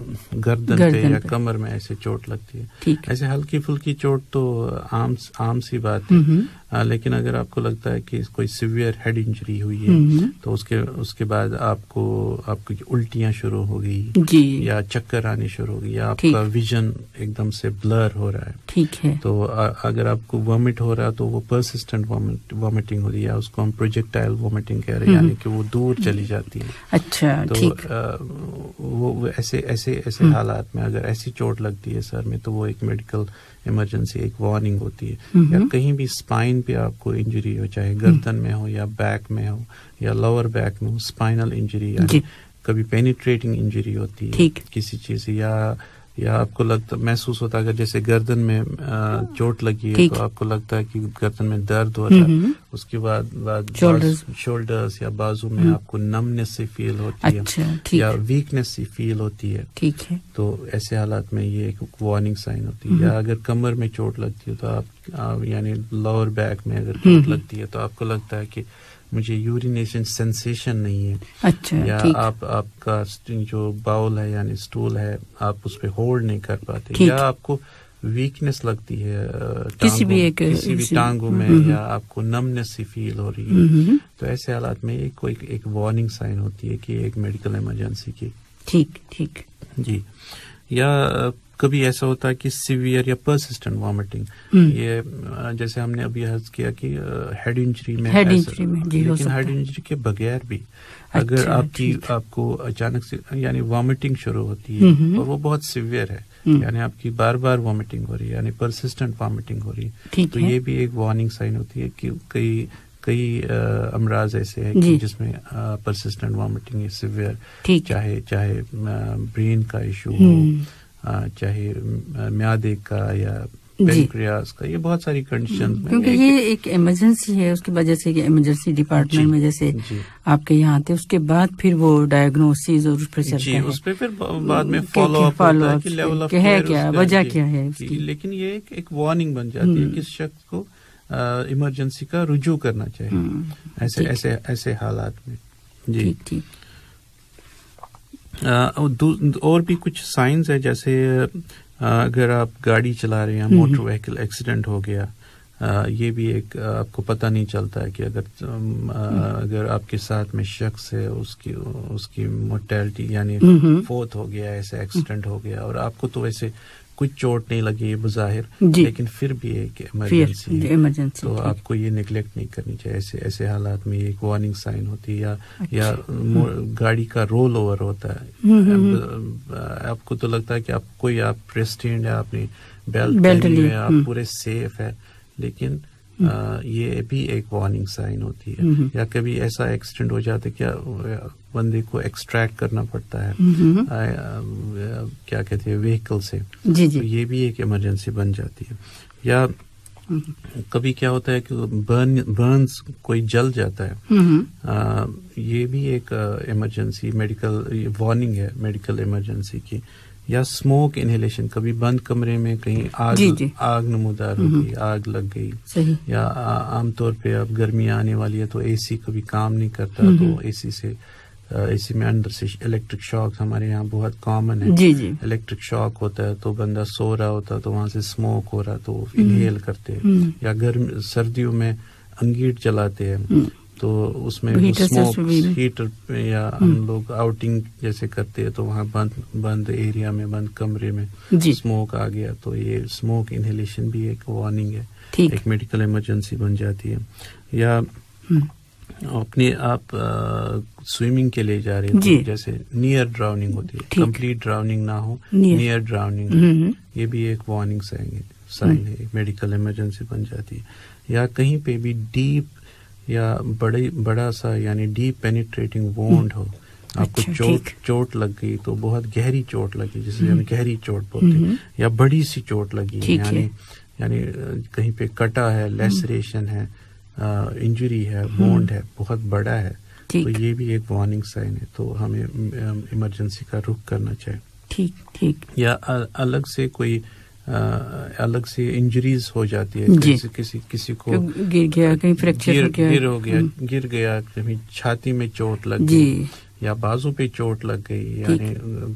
گردن پہ یا کمر میں ایسے چوٹ لگتی ہے. ایسے ہلکی پھلکی چوٹ تو عام سی بات ہے, لیکن اگر آپ کو لگتا ہے کہ کوئی سیویئر ہیڈ انجری ہوئی ہے, تو اس کے بعد آپ کی الٹیاں شروع ہو گئی, یا چکر آنے شروع ہو گئی, یا آپ کا ویژن ایک دم سے بلر ہو رہا ہے, ٹھیک ہے, تو اگر آپ کو وامٹ ہو رہا ہے تو وہ پرسسٹنٹ وامٹنگ ہو رہی ہے, اس کو ہم پروجیکٹائل وامٹنگ کہہ رہے ہیں, یعنی کہ وہ دور چلی جاتی ہے. اچھا, تو وہ ایسے حالات میں اگر ایسی چوٹ لگتی ہے سر میں, تو وہ ایک میڈیکل ایمرجنسی, ایک وارننگ ہوتی ہے. یا کہیں بھی اسپائن پہ آپ کو انجری ہو, چاہے گردن میں ہو یا بیک میں ہو یا لوور بیک میں ہو, اسپائنل انجری, یعنی کبھی پینیٹریٹنگ انجری ہوتی ہے کسی چیز سے, یا آپ کو محسوس ہوتا ہے اگر جیسے گردن میں چوٹ لگی ہے, تو آپ کو لگتا ہے کہ گردن میں درد ہو رہا ہے, اس کے بعد شولڈرز یا بازو میں آپ کو نمنس سی فیل ہوتی ہے, یا ویکنس سی فیل ہوتی ہے. تو ایسے حالات میں یہ ایک وارننگ سائن ہوتی ہے. یا اگر کمر میں چوٹ لگتی ہے, تو آپ یعنی لوور بیک میں اگر چوٹ لگتی ہے, تو آپ کو لگتا ہے کہ مجھے یورینیشن سینسیشن نہیں ہے, یا آپ کا جو باؤل ہے یعنی اسٹول ہے, آپ اس پہ ہولڈ نہیں کر پاتے, یا آپ کو ویکنس لگتی ہے کسی بھی ٹانگوں میں, یا آپ کو نمنس سی فیل ہو رہی ہے. تو ایسے حالات میں ایک وارننگ سائن ہوتی ہے کہ ایک میڈیکل ایمرجنسی کی. ٹھیک جی. یا کبھی ایسا ہوتا ہے کہ سیویئر یا پرسسٹنٹ وامٹنگ, یہ جیسے ہم نے ابھی عرض کیا کہ ہیڈ انجری میں, لیکن ہیڈ انجری کے بغیر بھی اگر آپ کو اچانک سے یعنی وامٹنگ شروع ہوتی ہے, اور وہ بہت سیویئر ہے, یعنی آپ کی بار بار وامٹنگ ہو رہی ہے, یعنی پرسسٹنٹ وامٹنگ ہو رہی ہے, تو یہ بھی ایک وارننگ سائن ہوتی ہے کہ کئی امراض ایسے ہیں کہ جس میں پرسسٹنٹ وامٹنگ ہے سیویئر, چاہے برین کا ایشو ہو, چاہے میادے کا یا پینکریاس کا, یہ بہت ساری کنڈیشن, کیونکہ یہ ایک ایمرجنسی ہے. اس کی وجہ سے ایمرجنسی ڈپارٹمنٹ میں جیسے آپ کے یہاں آتے, اس کے بعد پھر وہ ڈائگنوسس اور اس پر چلتا ہے, اس پہ پھر بعد میں فالو اپ ہوتا ہے کہ لیول آف ہے کیا, وجہ کیا ہے اس کی. لیکن یہ ایک وارننگ بن جاتی ہے کہ اس شخص کو ایمرجنسی کا رجوع کرنا چاہیے ایسے حالات میں. جی. اور بھی کچھ سائنز ہے, جیسے اگر آپ گاڑی چلا رہے ہیں, موٹر وہیکل ایکسیڈنٹ ہو گیا, یہ بھی ایک آپ کو پتہ نہیں چلتا ہے کہ اگر آپ کے ساتھ میں شخص ہے, اس کی مورٹیلٹی یعنی فوت ہو گیا, ایسے ایکسیڈنٹ ہو گیا, اور آپ کو تو ویسے کچھ چوٹ نہیں لگی بظاہر, لیکن پھر بھی ایک ایمرجنسی ہے, تو آپ کو یہ نیگلیکٹ نہیں کرنی چاہیے. ایسے حالات میں ایک وارننگ سائن ہوتی ہے. یا گاڑی کا رول اوور ہوتا ہے, آپ کو تو لگتا ہے کہ آپ ریسٹینڈ ہے, اپنی بیلٹ میں آپ پورے سیف ہے, لیکن یہ بھی ایک وارننگ سائن ہوتی ہے. یا کبھی ایسا ایکسیڈنٹ ہو جاتا ہے کہ بندے کو ایکسٹریکٹ کرنا پڑتا ہے کیا کہتے ہیں وہیکل سے, تو یہ بھی ایک ایمرجنسی بن جاتی ہے. یا کبھی کیا ہوتا ہے کہ برنز کوئی جل جاتا ہے, یہ بھی ایک ایمرجنسی میڈیکل وارننگ ہے میڈیکل ایمرجنسی کی. یا اسموک انہیلیشن, کبھی بند کمرے میں کہیں آگ نمودار ہو گئی, آگ لگ گئی. یا عام طور پہ اب گرمی آنے والی ہے تو اے سی کبھی کام نہیں کرتا, تو اے سی میں اندر سے الیکٹرک شاک ہمارے یہاں بہت کامن ہے. الیکٹرک شاک ہوتا ہے تو بندہ سو رہا ہوتا ہے تو وہاں سے اسموک ہو رہا تو انہیل کرتے ہیں. یا سردیوں میں انگیٹ جلاتے ہیں تو اس میں اسموک ہیٹر, یا ہم لوگ آؤٹنگ جیسے کرتے ہیں تو وہاں بند ایریا میں بند کمرے میں اسموک آ گیا, تو یہ اسموک انہیلیشن بھی ایک وارننگ ہے, ایک میڈیکل ایمرجنسی بن جاتی ہے. یا اپنے آپ سوئمنگ کے لیے جا رہے ہیں جیسے نیئر ڈراؤننگ ہوتی ہے, کمپلیٹ ڈراؤننگ نہ ہو, نیئر ڈراؤننگ, یہ بھی ایک وارننگ سائن ہے, ایک میڈیکل ایمرجنسی بن جاتی ہے. یا کہیں پہ بھی ڈیپ یا بڑا سا یعنی ڈیپ پینیٹریٹنگ وونڈ ہو, آپ کو چوٹ لگ گئی تو بہت گہری چوٹ لگی جسے ہم گہری چوٹ بولتے ہیں, یا بڑی سی چوٹ لگی یعنی کہیں پہ کٹا ہے, لیسریشن ہے, انجری ہے, وونڈ ہے, بہت بڑا ہے, تو یہ بھی ایک وارننگ سائن ہے, تو ہمیں ایمرجنسی کا رخ کرنا چاہیے. یا الگ سے کوئی الگ سے انجریز ہو جاتی ہے, کسی کو گر گیا, کہیں فریکچر ہو گیا, گر گیا, کہیں چھاتی میں چوٹ لگ گئی, یا بازو پہ چوٹ لگ گئی, یعنی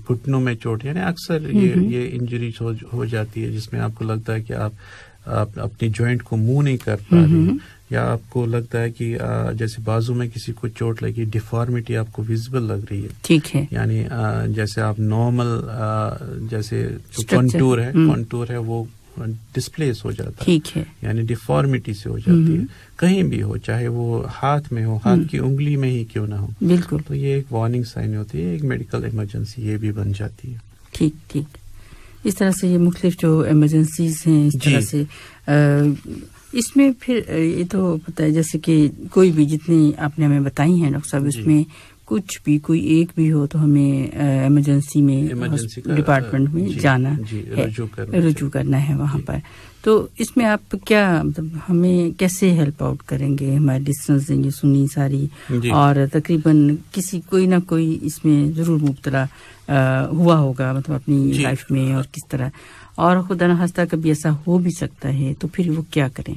گھٹنوں میں چوٹ, یعنی اکثر یہ انجریز ہو جاتی ہے جس میں آپ کو لگتا ہے کہ آپ اپنی جوائنٹ کو موو نہیں کر پا رہے, یا آپ کو لگتا ہے کہ جیسے بازو میں کسی کو چوٹ لگی, ڈیفارمیٹی آپ کو ویزیبل لگ رہی ہے, ٹھیک ہے, یعنی جیسے آپ نارمل جیسے جو کانٹور ہے وہ ڈسپلیس ہو جاتا ہے, ٹھیک ہے, یعنی ڈیفارمیٹی سے ہو جاتی ہے, کہیں بھی ہو, چاہے وہ ہاتھ میں ہو, ہاتھ کی انگلی میں ہی کیوں نہ ہو, بالکل, تو یہ ایک وارننگ سائن ہوتی ہے, ایک میڈیکل ایمرجنسی یہ بھی بن جاتی ہے. ٹھیک. اس طرح سے یہ مختلف جو ایمرجنسیز ہیں اس طرح سے اس میں پھر یہ تو پتہ ہے جیسے کہ کوئی بھی جتنی آپ نے ہمیں بتائی ہیں ڈاکٹر صاحب, اس میں کچھ بھی کوئی ایک بھی ہو تو ہمیں ایمرجنسی میں ڈپارٹمنٹ میں جانا رجوع کرنا ہے وہاں پر. تو اس میں آپ کیا مطلب ہمیں کیسے ہیلپ آؤٹ کریں گے؟ ہمارے لسنرز ہیں یہ سنی ساری, اور تقریباً کوئی نہ کوئی اس میں ضرور مبتلا ہوا ہوگا مطلب اپنی لائف میں, اور کس طرح, اور خدا نخواستہ کبھی ایسا ہو بھی سکتا ہے, تو پھر وہ کیا کریں؟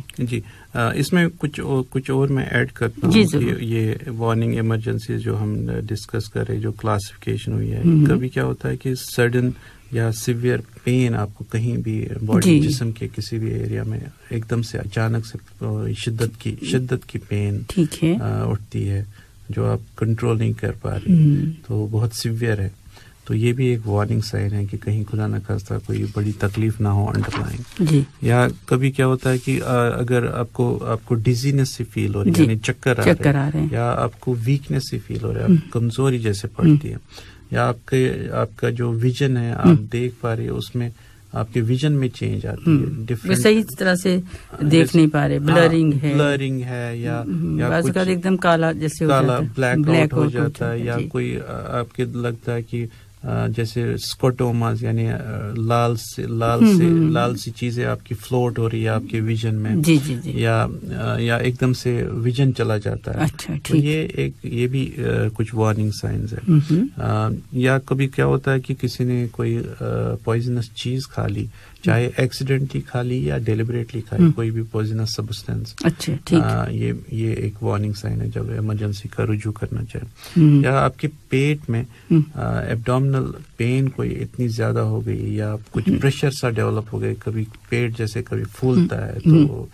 اس میں کچھ اور میں ایڈ کرتا ہوں. یہ وارننگ ایمرجنسی جو ہم ڈسکس کر رہے, جو کلاسیفیکیشن ہوئی ہے, کبھی کیا ہوتا ہے کہ سڈن یا سیویئر پین آپ کو کہیں بھی باڈی جسم کے کسی بھی ایریا میں ایک دم سے اچانک سے شدت کی پین اٹھتی ہے جو آپ کنٹرول نہیں کر پا رہے, تو بہت سیویئر ہے, تو یہ بھی ایک وارننگ سائن ہے کہ کہیں خدا نہ خواستہ کوئی بڑی تکلیف نہ ہو انڈر لائن. یا کبھی کیا ہوتا ہے کہ اگر آپ کو ڈیزینس سے فیل ہو رہی ہے, یعنی چکر آ رہے ہیں, یا آپ کو ویکنیس سے فیل ہو رہا ہے, کمزوری جیسے پڑتی ہے, یا آپ کا جو ویژن ہے آپ دیکھ پا رہے, اس میں آپ کے ویژن میں چینج آتی ہے, صحیح طرح سے دیکھ نہیں پا رہے, بلرنگ ہے, یا ایک دم کالا جیسے بلیک آؤٹ ہو جاتا ہے, یا کوئی آپ کے لگتا ہے کہ جیسے اسکوٹوماز یعنی لال سی چیزیں آپ کی فلوٹ ہو رہی ہے آپ کے ویژن میں, یا ایک دم سے ویژن چلا جاتا ہے, تو یہ بھی کچھ وارننگ سائنز ہے. یا کبھی کیا ہوتا ہے کہ کسی نے کوئی پوائزنس چیز کھا لی, چاہے ایکسیڈنٹلی کھا لی یا ڈیلیبریٹلی کھا لی, کوئی بھی پوائزنس سبسٹینس, یہ ایک وارننگ سائن ہے جب ایمرجنسی کا رجوع کرنا چاہے. یا آپ کے پیٹ میں ایبڈومینل پین کوئی اتنی زیادہ ہو گئی, یا کچھ پریشر سا ڈیولپ ہو گئے, کبھی پیٹ جیسے کبھی پھولتا ہے تو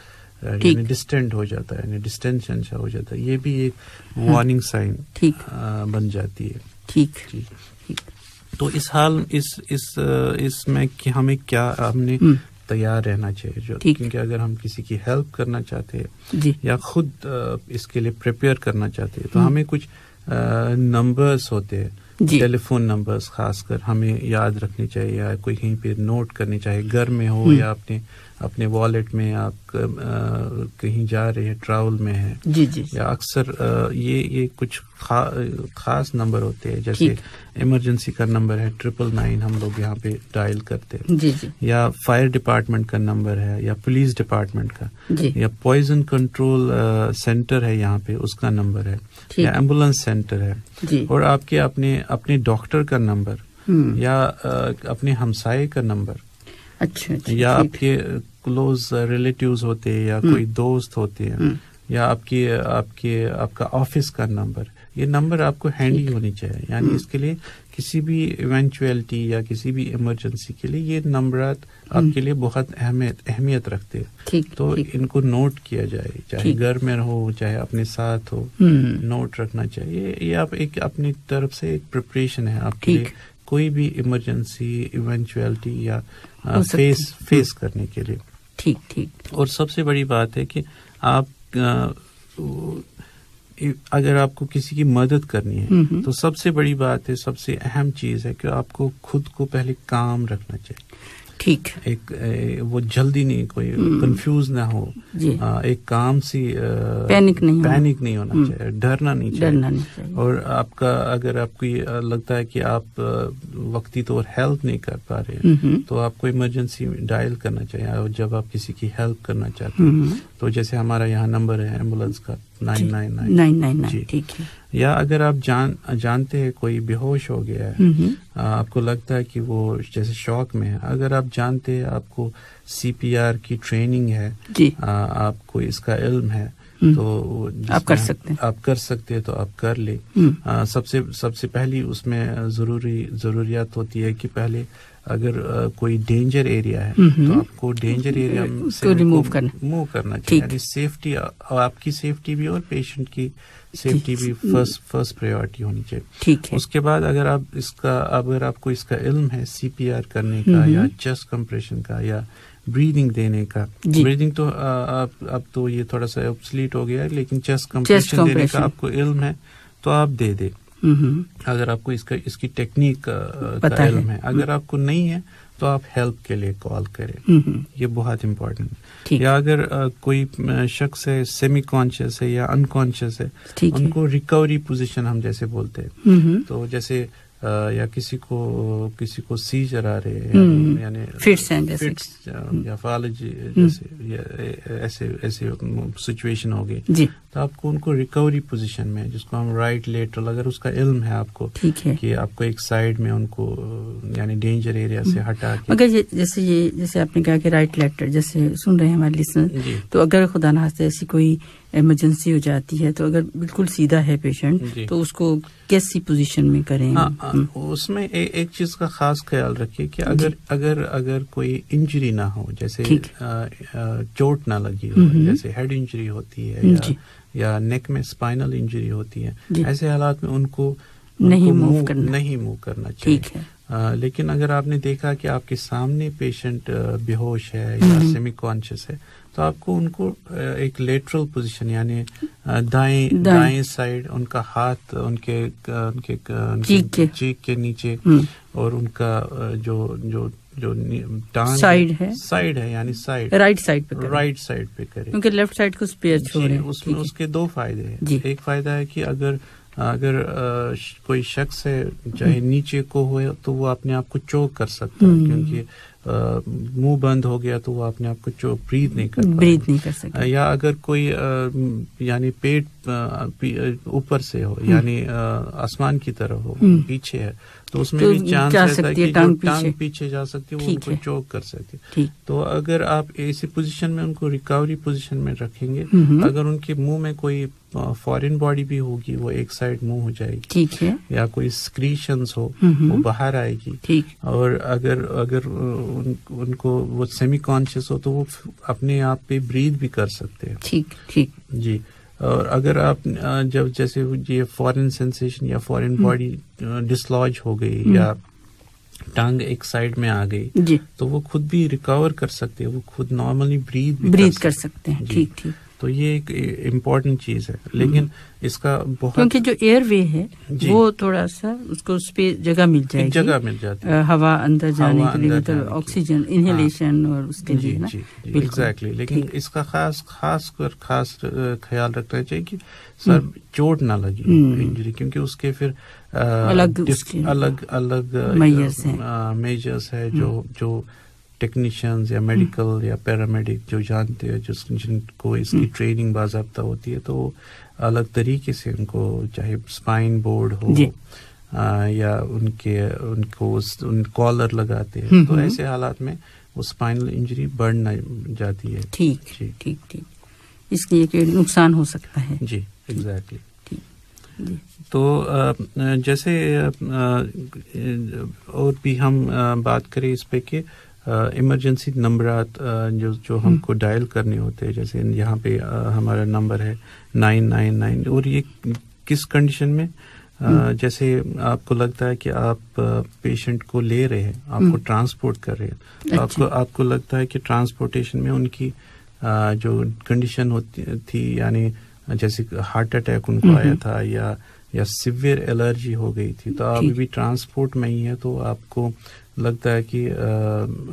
یعنی ڈسٹینٹ ہو جاتا ہے, یعنی ڈسٹینشن سا ہو جاتا ہے, یہ بھی ایک وارننگ سائن بن جاتی ہے. ٹھیک. تو اس میں کہ ہم نے تیار رہنا چاہیے, کیونکہ اگر ہم کسی کی ہیلپ کرنا چاہتے ہیں یا خود اس کے لیے پریپیئر کرنا چاہتے ہیں, تو ہمیں کچھ نمبرز ہوتے ہیں, ٹیلی فون نمبرز خاص کر ہمیں یاد رکھنے چاہیے, یا کوئی کہیں پہ نوٹ کرنی چاہیے, گھر میں ہو یا اپنے اپنے والیٹ میں آپ کہیں جا رہے ہیں, ٹریول میں ہیں, جی جی, یا اکثر یہ کچھ خاص نمبر ہوتے ہیں, جیسے ایمرجنسی کا نمبر ہے 999 ہم لوگ یہاں پہ ڈائل کرتے ہیں, جی جی, یا فائر ڈپارٹمنٹ کا نمبر ہے, یا پولیس ڈپارٹمنٹ کا, جی, یا پوائزن کنٹرول سینٹر ہے یہاں پہ اس کا نمبر ہے, یا ایمبولینس سینٹر ہے, جی, اور آپ کے اپنے ڈاکٹر کا نمبر, یا اپنے ہمسائے کا نمبر, اچھا, یا آپ کے کلوز ریلیٹیوز ہوتے ہیں, یا کوئی دوست ہوتے ہیں, یا آپ کا آفس کا نمبر. یہ نمبر آپ کو ہینڈی ہونی چاہیے, یعنی اس کے لیے کسی بھی ایونچویلٹی یا کسی بھی ایمرجنسی کے لیے یہ نمبرات آپ کے لیے بہت اہمیت رکھتے ہیں. تو ان کو نوٹ کیا جائے, چاہے گھر میں ہو چاہے اپنے ساتھ ہو, نوٹ رکھنا چاہیے. یہ آپ ایک اپنی طرف سے ایک پریپریشن ہے آپ کے لیے کوئی بھی ایمرجنسی ایونچویلٹی یا فیس کرنے کے لیے. ٹھیک. اور سب سے بڑی بات ہے کہ آپ اگر آپ کو کسی کی مدد کرنی ہے تو سب سے بڑی بات ہے, سب سے اہم چیز ہے کہ آپ کو خود کو پہلے کام رکھنا چاہیے. ٹھیک, ایک وہ جلدی نہیں, کوئی کنفیوز نہ ہو, ایک کام سی پینک نہیں ہونا چاہیے, ڈرنا نہیں چاہیے. اور آپ کا اگر آپ کو لگتا ہے کہ آپ وقتی طور ہیلپ نہیں کر پا رہے تو آپ کو ایمرجنسی ڈائل کرنا چاہیے. اور جب آپ کسی کی ہیلپ کرنا چاہتے ہیں تو جیسے ہمارا یہاں نمبر ہے ایمبولینس کا 999. ٹھیک ہے. یا اگر آپ جانتے ہیں کوئی بے ہوش ہو گیا ہے, آپ کو لگتا ہے کہ وہ جیسے شوق میں ہے, اگر آپ جانتے ہیں آپ کو CPR کی ٹریننگ ہے, آپ کو اس کا علم ہے, تو آپ کر سکتے ہیں تو آپ کر لیں. سب سے پہلی اس میں ضروریات ہوتی ہے کہ پہلے اگر کوئی ڈینجر ایریا ہے تو آپ کو ڈینجر ایریا سے موو کرنا چاہیے. یعنی سیفٹی, آپ کی سیفٹی بھی اور پیشنٹ کی سیفٹی بھی فرسٹ پریورٹی ہونی چاہیے. اس کے بعد اگر آپ کو اس کا علم ہے CPR کرنے کا, یا چیسٹ کمپریشن کا, یا بریدنگ دینے کا. بریدنگ تو اب تو یہ تھوڑا سا obsolete ہو گیا ہے, لیکن چیسٹ کمپریشن دینے کا آپ کو علم ہے تو آپ دے دیں, اگر آپ کو اس کی ٹیکنیک کا علم ہے. اگر آپ کو نہیں ہے تو آپ ہیلپ کے لیے کال کریں, یہ بہت امپورٹنٹ ہے. یا اگر کوئی شخص ہے سیمی کانشیس ہے یا انکانشیس ہے, ان کو ریکوری پوزیشن ہم جیسے بولتے ہیں, تو جیسے یا کسی کو سیجر آ رہے ہیں, یعنی فٹس یا فالجی جیسے ایسے سچویشن ہو گئی, تو آپ کو ان کو ریکوری پوزیشن میں, جس کو ہم رائٹ لیٹرل, اگر اس کا علم ہے آپ کو کہ آپ کو ایک سائڈ میں ان کو یعنی ڈینجر ایریا سے ہٹا کے, اگر جیسے آپ نے کہا کہ رائٹ لیٹر جیسے سن رہے ہیں ہمارے لسنر, تو اگر خدا نخواستہ ایسی کوئی ایمرجنسی ہو جاتی ہے تو اگر بالکل سیدھا ہے پیشنٹ تو اس کو کیسی پوزیشن میں کریں؟ اس میں ایک چیز کا خاص خیال رکھیے کہ اگر کوئی انجری نہ ہو, جیسے چوٹ نہ لگی ہو, جیسے ہیڈ انجری ہوتی ہے یا نیک میں اسپائنل انجری ہوتی ہے, ایسے حالات میں ان کو نہیں موو کرنا چاہیے. لیکن اگر آپ نے دیکھا کہ آپ کے سامنے پیشنٹ بے ہوش ہے یا سیمی کانشیس ہے, تو آپ کو ان کو ایک لیٹرل پوزیشن, یعنی دائیں سائڈ, ان کا ہاتھ ان کے چیک کے نیچے, اور ان کا جو ٹانگ سائڈ ہے یعنی رائٹ سائڈ پہ کرے, کیونکہ لیفٹ سائڈ کو اسپیئر چھوڑ رہے ہیں. اس میں اس کے دو فائدے ہیں. ایک فائدہ ہے کہ اگر کوئی شخص ہے چاہے نیچے کو ہوئے تو وہ اپنے آپ کو چوک کر سکتا ہے, کیونکہ منہ بند ہو گیا تو وہ اپنے آپ کو بریتھ نہیں کر سکتا. یا اگر کوئی یعنی پیٹ اوپر سے ہو, یعنی آسمان کی طرف ہو, پیچھے ہے, تو اس میں بھی چانس رہتا ہے کہ ٹانگ پیچھے جا سکتی ہے, وہ ان کو چوک کر سکتی. تو اگر آپ ایسی پوزیشن میں ان کو ریکوری پوزیشن میں رکھیں گے, اگر ان کے منہ میں کوئی فورن باڈی بھی ہوگی وہ ایک سائڈ منہ ہو جائے گی, یا کوئی سکریشنز ہو وہ باہر آئے گی. اور اگر ان کو وہ سیمی کانشیس ہو تو وہ اپنے آپ پہ بریتھ بھی کر سکتے ہیں. جی. اور اگر آپ جب جیسے یہ فورن سینسیشن یا فورن باڈی ڈسلوج ہو گئی یا ٹانگ ایک سائڈ میں آ گئی, تو وہ خود بھی ریکور کر سکتے ہیں, وہ خود نارملی بریتھ کر سکتے ہیں. ٹھیک. تو یہ ایک امپورٹنٹ چیز ہے. لیکن اس کا بہت, کیونکہ جو ایئر وے ہے وہ تھوڑا سا اس کو جگہ مل جائے گی, جگہ مل جاتی ہے ہوا اندر جانے کے لیے, مطلب آکسیجن انہیلیشن اور اس کے لیے نا. ایگزیکٹلی. لیکن اس کا خاص خیال رکھنا چاہیے کہ سر چوٹ نہ لگی انجری, کیونکہ اس کے پھر الگ میجرز ہے جو ٹیکنیشینز یا میڈیکل یا پیرامیڈک جو جانتے ہیں, جن کو اس کی ٹریننگ باضابطہ ہوتی ہے, تو الگ طریقے سے ان کو, چاہے اسپائن بورڈ ہو یا ان کو کالر لگاتے ہیں, تو ایسے حالات میں وہ اسپائنل انجری بڑھ نہ جاتی ہے. ٹھیک. اس لیے کہ نقصان ہو سکتا ہے. جی ایگزیکٹلی. تو جیسے اور بھی ہم بات کریں اس پہ کہ ایمرجنسی نمبرات جو ہم کو ڈائل کرنے ہوتے ہیں, جیسے یہاں پہ ہمارا نمبر ہے 999, اور یہ کس کنڈیشن میں, جیسے آپ کو لگتا ہے کہ آپ پیشنٹ کو لے رہے ہیں, آپ کو ٹرانسپورٹ کر رہے ہیں, تو آپ کو لگتا ہے کہ ٹرانسپورٹیشن میں ان کی جو کنڈیشن ہوتی تھی, یعنی جیسے ہارٹ اٹیک ان کو آیا تھا یا سیویئر الرجی ہو گئی تھی, تو آپ بھی ٹرانسپورٹ میں ہی ہے, تو آپ کو لگتا ہے کہ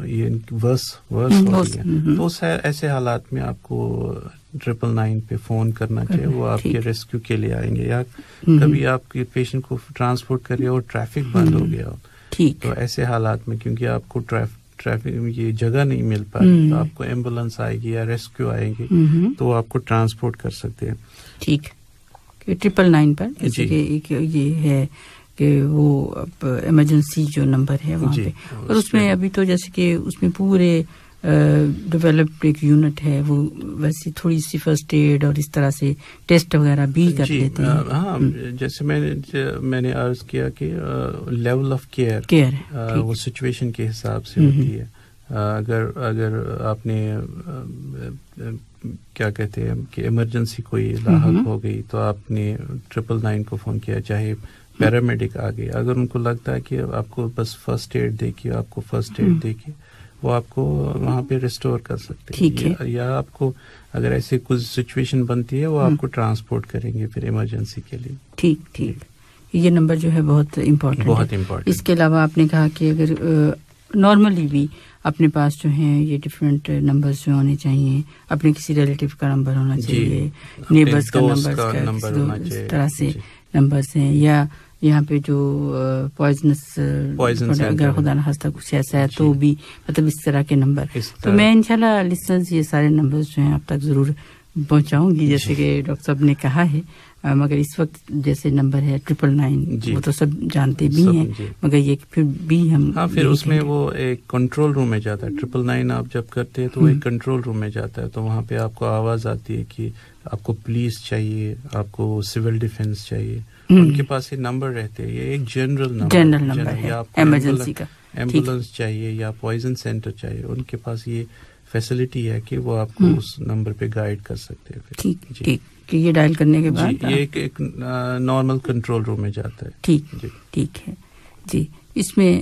یہ ورس ہو گئی ہے, تو ایسے حالات میں آپ کو 999 پہ فون کرنا چاہیے, وہ آپ کے ریسکیو کے لیے آئیں گے. یا کبھی آپ کے پیشنٹ کو ٹرانسپورٹ کر رہے اور ٹریفک بند ہو گیا, تو ایسے حالات میں کیونکہ آپ کو ٹریفک یہ جگہ نہیں مل پا رہی, تو آپ کو ایمبولینس آئے گی یا ریسکیو آئے گی, تو وہ آپ کو ٹرانسپورٹ کر سکتے ہیں. ٹھیک. 999 پر جیسے کہ ایک یہ ہے کہ وہ ایمرجنسی جو نمبر ہے وہاں پہ, اور اس میں ابھی تو جیسے کہ اس میں پورے ڈیولپڈ ایک یونٹ ہے, وہ ویسے تھوڑی سی فرسٹ ایڈ اور اس طرح سے ٹیسٹ وغیرہ بھی کر لیتے ہیں. ہاں, جیسے میں نے عرض کیا کہ لیول آف کیئر وہ سچویشن کے حساب سے ہوتی ہے. اگر آپ نے کیا کہتے ہیں کہ ایمرجنسی کوئی لاحق ہو گئی, تو آپ نے 999 کو فون کیا, چاہے پیرامیڈک آ گئی, اگر ان کو لگتا ہے کہ آپ کو بس فرسٹ ایڈ دے کے, آپ کو فرسٹ ایڈ دے کے وہ آپ کو وہاں پہ ریسٹور کر سکتے ہیں, یا آپ کو اگر ایسی کچھ سچویشن بنتی ہے, وہ آپ کو ٹرانسپورٹ کریں گے پھر ایمرجنسی کے لیے. ٹھیک. یہ نمبر جو ہے بہت امپورٹنٹ. اس کے علاوہ آپ نے کہا کہ اگر نارملی بھی اپنے پاس جو ہیں یہ ڈفرینٹ نمبرز جو ہونے چاہیے, اپنے کسی ریلیٹیو کا نمبر ہونا چاہیے, نیبرز کا نمبر ہونا چاہیے, اس طرح سے نمبرز ہیں, یا یہاں پہ جو پوائزنس اگر خدا نخواستہ کچھ ایسا ہے تو بھی مطلب اس طرح کے نمبر. تو میں انشاءاللہ لسنرز یہ سارے نمبرز جو ہیں اب تک ضرور پہنچاؤں گی, جیسے کہ ڈاکٹر صاحب نے کہا ہے, مگر اس وقت جیسے نمبر ہے 999 وہ تو سب جانتے بھی ہیں, مگر یہ پھر بھی ہم پھر اس میں وہ ایک کنٹرول روم میں جاتا ہے. 999 آپ جب کرتے ہیں تو وہ ایک کنٹرول روم میں جاتا ہے, تو وہاں پہ آپ کو آواز آتی ہے کہ آپ کو پولیس چاہیے, آپ کو سول ڈیفینس چاہیے, ان کے پاس یہ نمبر رہتے ہیں. یہ ایک جنرل نمبر ہے, یا ایمرجنسی کا ایمبولینس چاہیے یا پوائزن سینٹر چاہیے, ان کے پاس یہ فیسلٹی ہے کہ وہ آپ کو اس نمبر پہ گائیڈ کر سکتے ہیں. ٹھیک. کہ یہ ڈائل کرنے کے بعد یہ ایک نارمل کنٹرول روم میں جاتا ہے. ٹھیک ہے جی. اس میں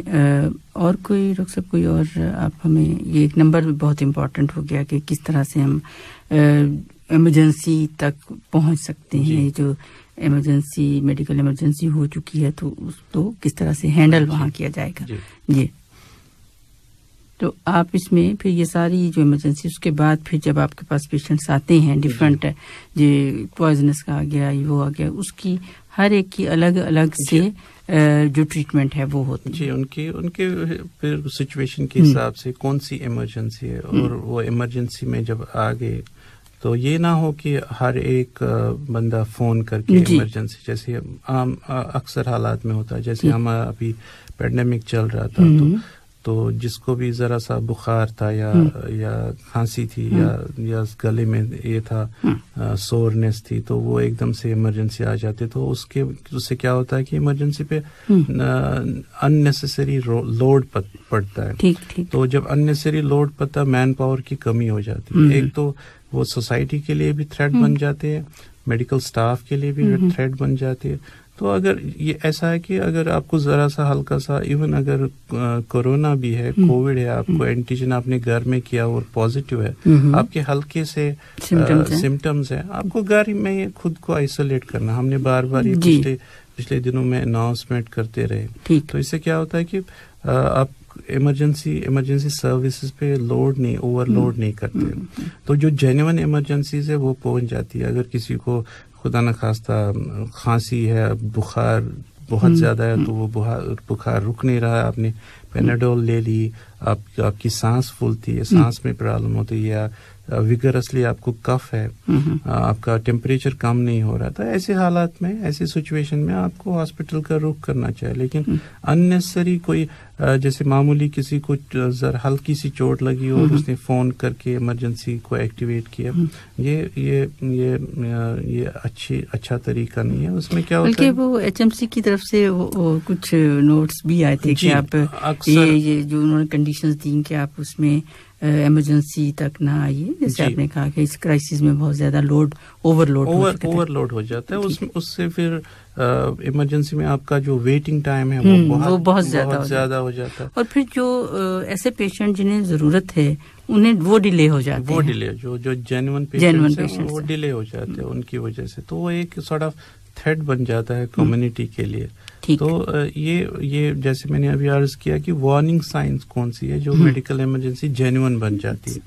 اور کوئی ڈاکٹر صاحب کوئی اور آپ ہمیں, یہ ایک نمبر بھی بہت امپورٹنٹ ہو گیا کہ کس طرح سے ہم ایمرجنسی تک پہنچ سکتے ہیں. جو ایمرجنسی میڈیکل ایمرجنسی ہو چکی ہے تو اس کو کس طرح سے ہینڈل وہاں کیا جائے گا. جی. تو آپ اس میں پھر یہ ساری جو ایمرجنسی, اس کے بعد پھر جب آپ کے پاس پیشنٹس آتے ہیں ڈفرینٹ, یہ پوائزنس کا آ گیا, وہ آ گیا, اس کی ہر ایک کی الگ الگ سے جو ٹریٹمنٹ ہے وہ ہوتی ہے. ان کے پھر سچویشن کے حساب سے کون سی ایمرجنسی ہے, اور وہ ایمرجنسی میں جب آ گئے تو یہ نہ ہو کہ ہر ایک بندہ فون کر کے ایمرجنسی, جیسے عام اکثر حالات میں ہوتا ہے, جیسے ہمارا ابھی پینڈیمک چل رہا تھا, تو جس کو بھی ذرا سا بخار تھا یا کھانسی تھی یا گلے میں یہ تھا, سورنس تھی, تو وہ ایک دم سے ایمرجنسی آ جاتے, تو اس سے کیا ہوتا ہے کہ ایمرجنسی پہ اننیسیسری لوڈ پڑتا ہے. تو جب اننیسیسری لوڈ پڑتا ہے, مین پاور کی کمی ہو جاتی ہے. ایک تو وہ سوسائٹی کے لیے بھی تھریٹ بن جاتے ہیں, میڈیکل سٹاف کے لیے بھی تھریٹ بن جاتے ہیں. تو اگر یہ ایسا ہے کہ اگر آپ کو ذرا سا ہلکا سا ایون اگر کورونا بھی ہے, کووڈ ہے, آپ کو اینٹیجن آپ نے گھر میں کیا اور پازیٹیو ہے, آپ کے ہلکے سے سمٹمز ہیں, آپ کو گھر میں خود کو آئسولیٹ کرنا. ہم نے بار بار یہ پچھلے دنوں میں اناؤنسمنٹ کرتے رہے. تو اس سے کیا ہوتا ہے کہ آپ ایمرجنسی سروسز پہ اوور لوڈ نہیں کرتے. تو جو جینوئن ایمرجنسیز ہے وہ پہنچ جاتی ہے. اگر کسی کو خدا نخواستہ کھانسی ہے, بخار بہت زیادہ ہے, تو وہ بخار رک نہیں رہا, آپ نے پیناڈول لے لی, آپ کی سانس پھولتی ہے, سانس میں پرابلم ہوتی ہے, یا ویگرسلی آپ کو کف ہے, آپ کا ٹیمپریچر کم نہیں ہو رہا, تو ایسے حالات میں, ایسی سچویشن میں آپ کو ہاسپٹل کا رخ کرنا چاہیے. لیکن اننیسری کوئی جیسے معمولی کسی کو ہلکی سی چوٹ لگی اور اس نے فون کر کے ایمرجنسی کو ایکٹیویٹ کیا, یہ اچھا طریقہ نہیں ہے. اس میں کیا ہوتا ہے, بلکہ وہ ایچ ایم سی کی طرف سے کچھ نوٹس بھی آئے تھے کہ آپ یہ جو انہوں نے کنڈیشنز دی کہ آپ اس میں ایمرجنسی تک نہ آئیے. جیسے آپ نے کہا کہ اس کرائسس میں بہت زیادہ اوور لوڈ ہو جاتا ہے. اس سے پھر ایمرجنسی میں آپ کا جو ویٹنگ ٹائم ہے وہ بہت زیادہ ہو جاتا ہے. اور پھر جو ایسے پیشنٹ جنہیں ضرورت ہے انہیں وہ ڈیلے ہو جاتے ہیں, جو جینوئن پیشنٹس ہیں وہ ڈیلے ہو جاتے ہیں ان کی وجہ سے. تو وہ ایک سارٹ آف تھریٹ بن جاتا ہے کمیونٹی کے لیے. تو یہ جیسے میں نے ابھی عرض کیا کہ وارننگ سائنس کون سی ہے جو میڈیکل ایمرجنسی جینوئن بن جاتی ہے.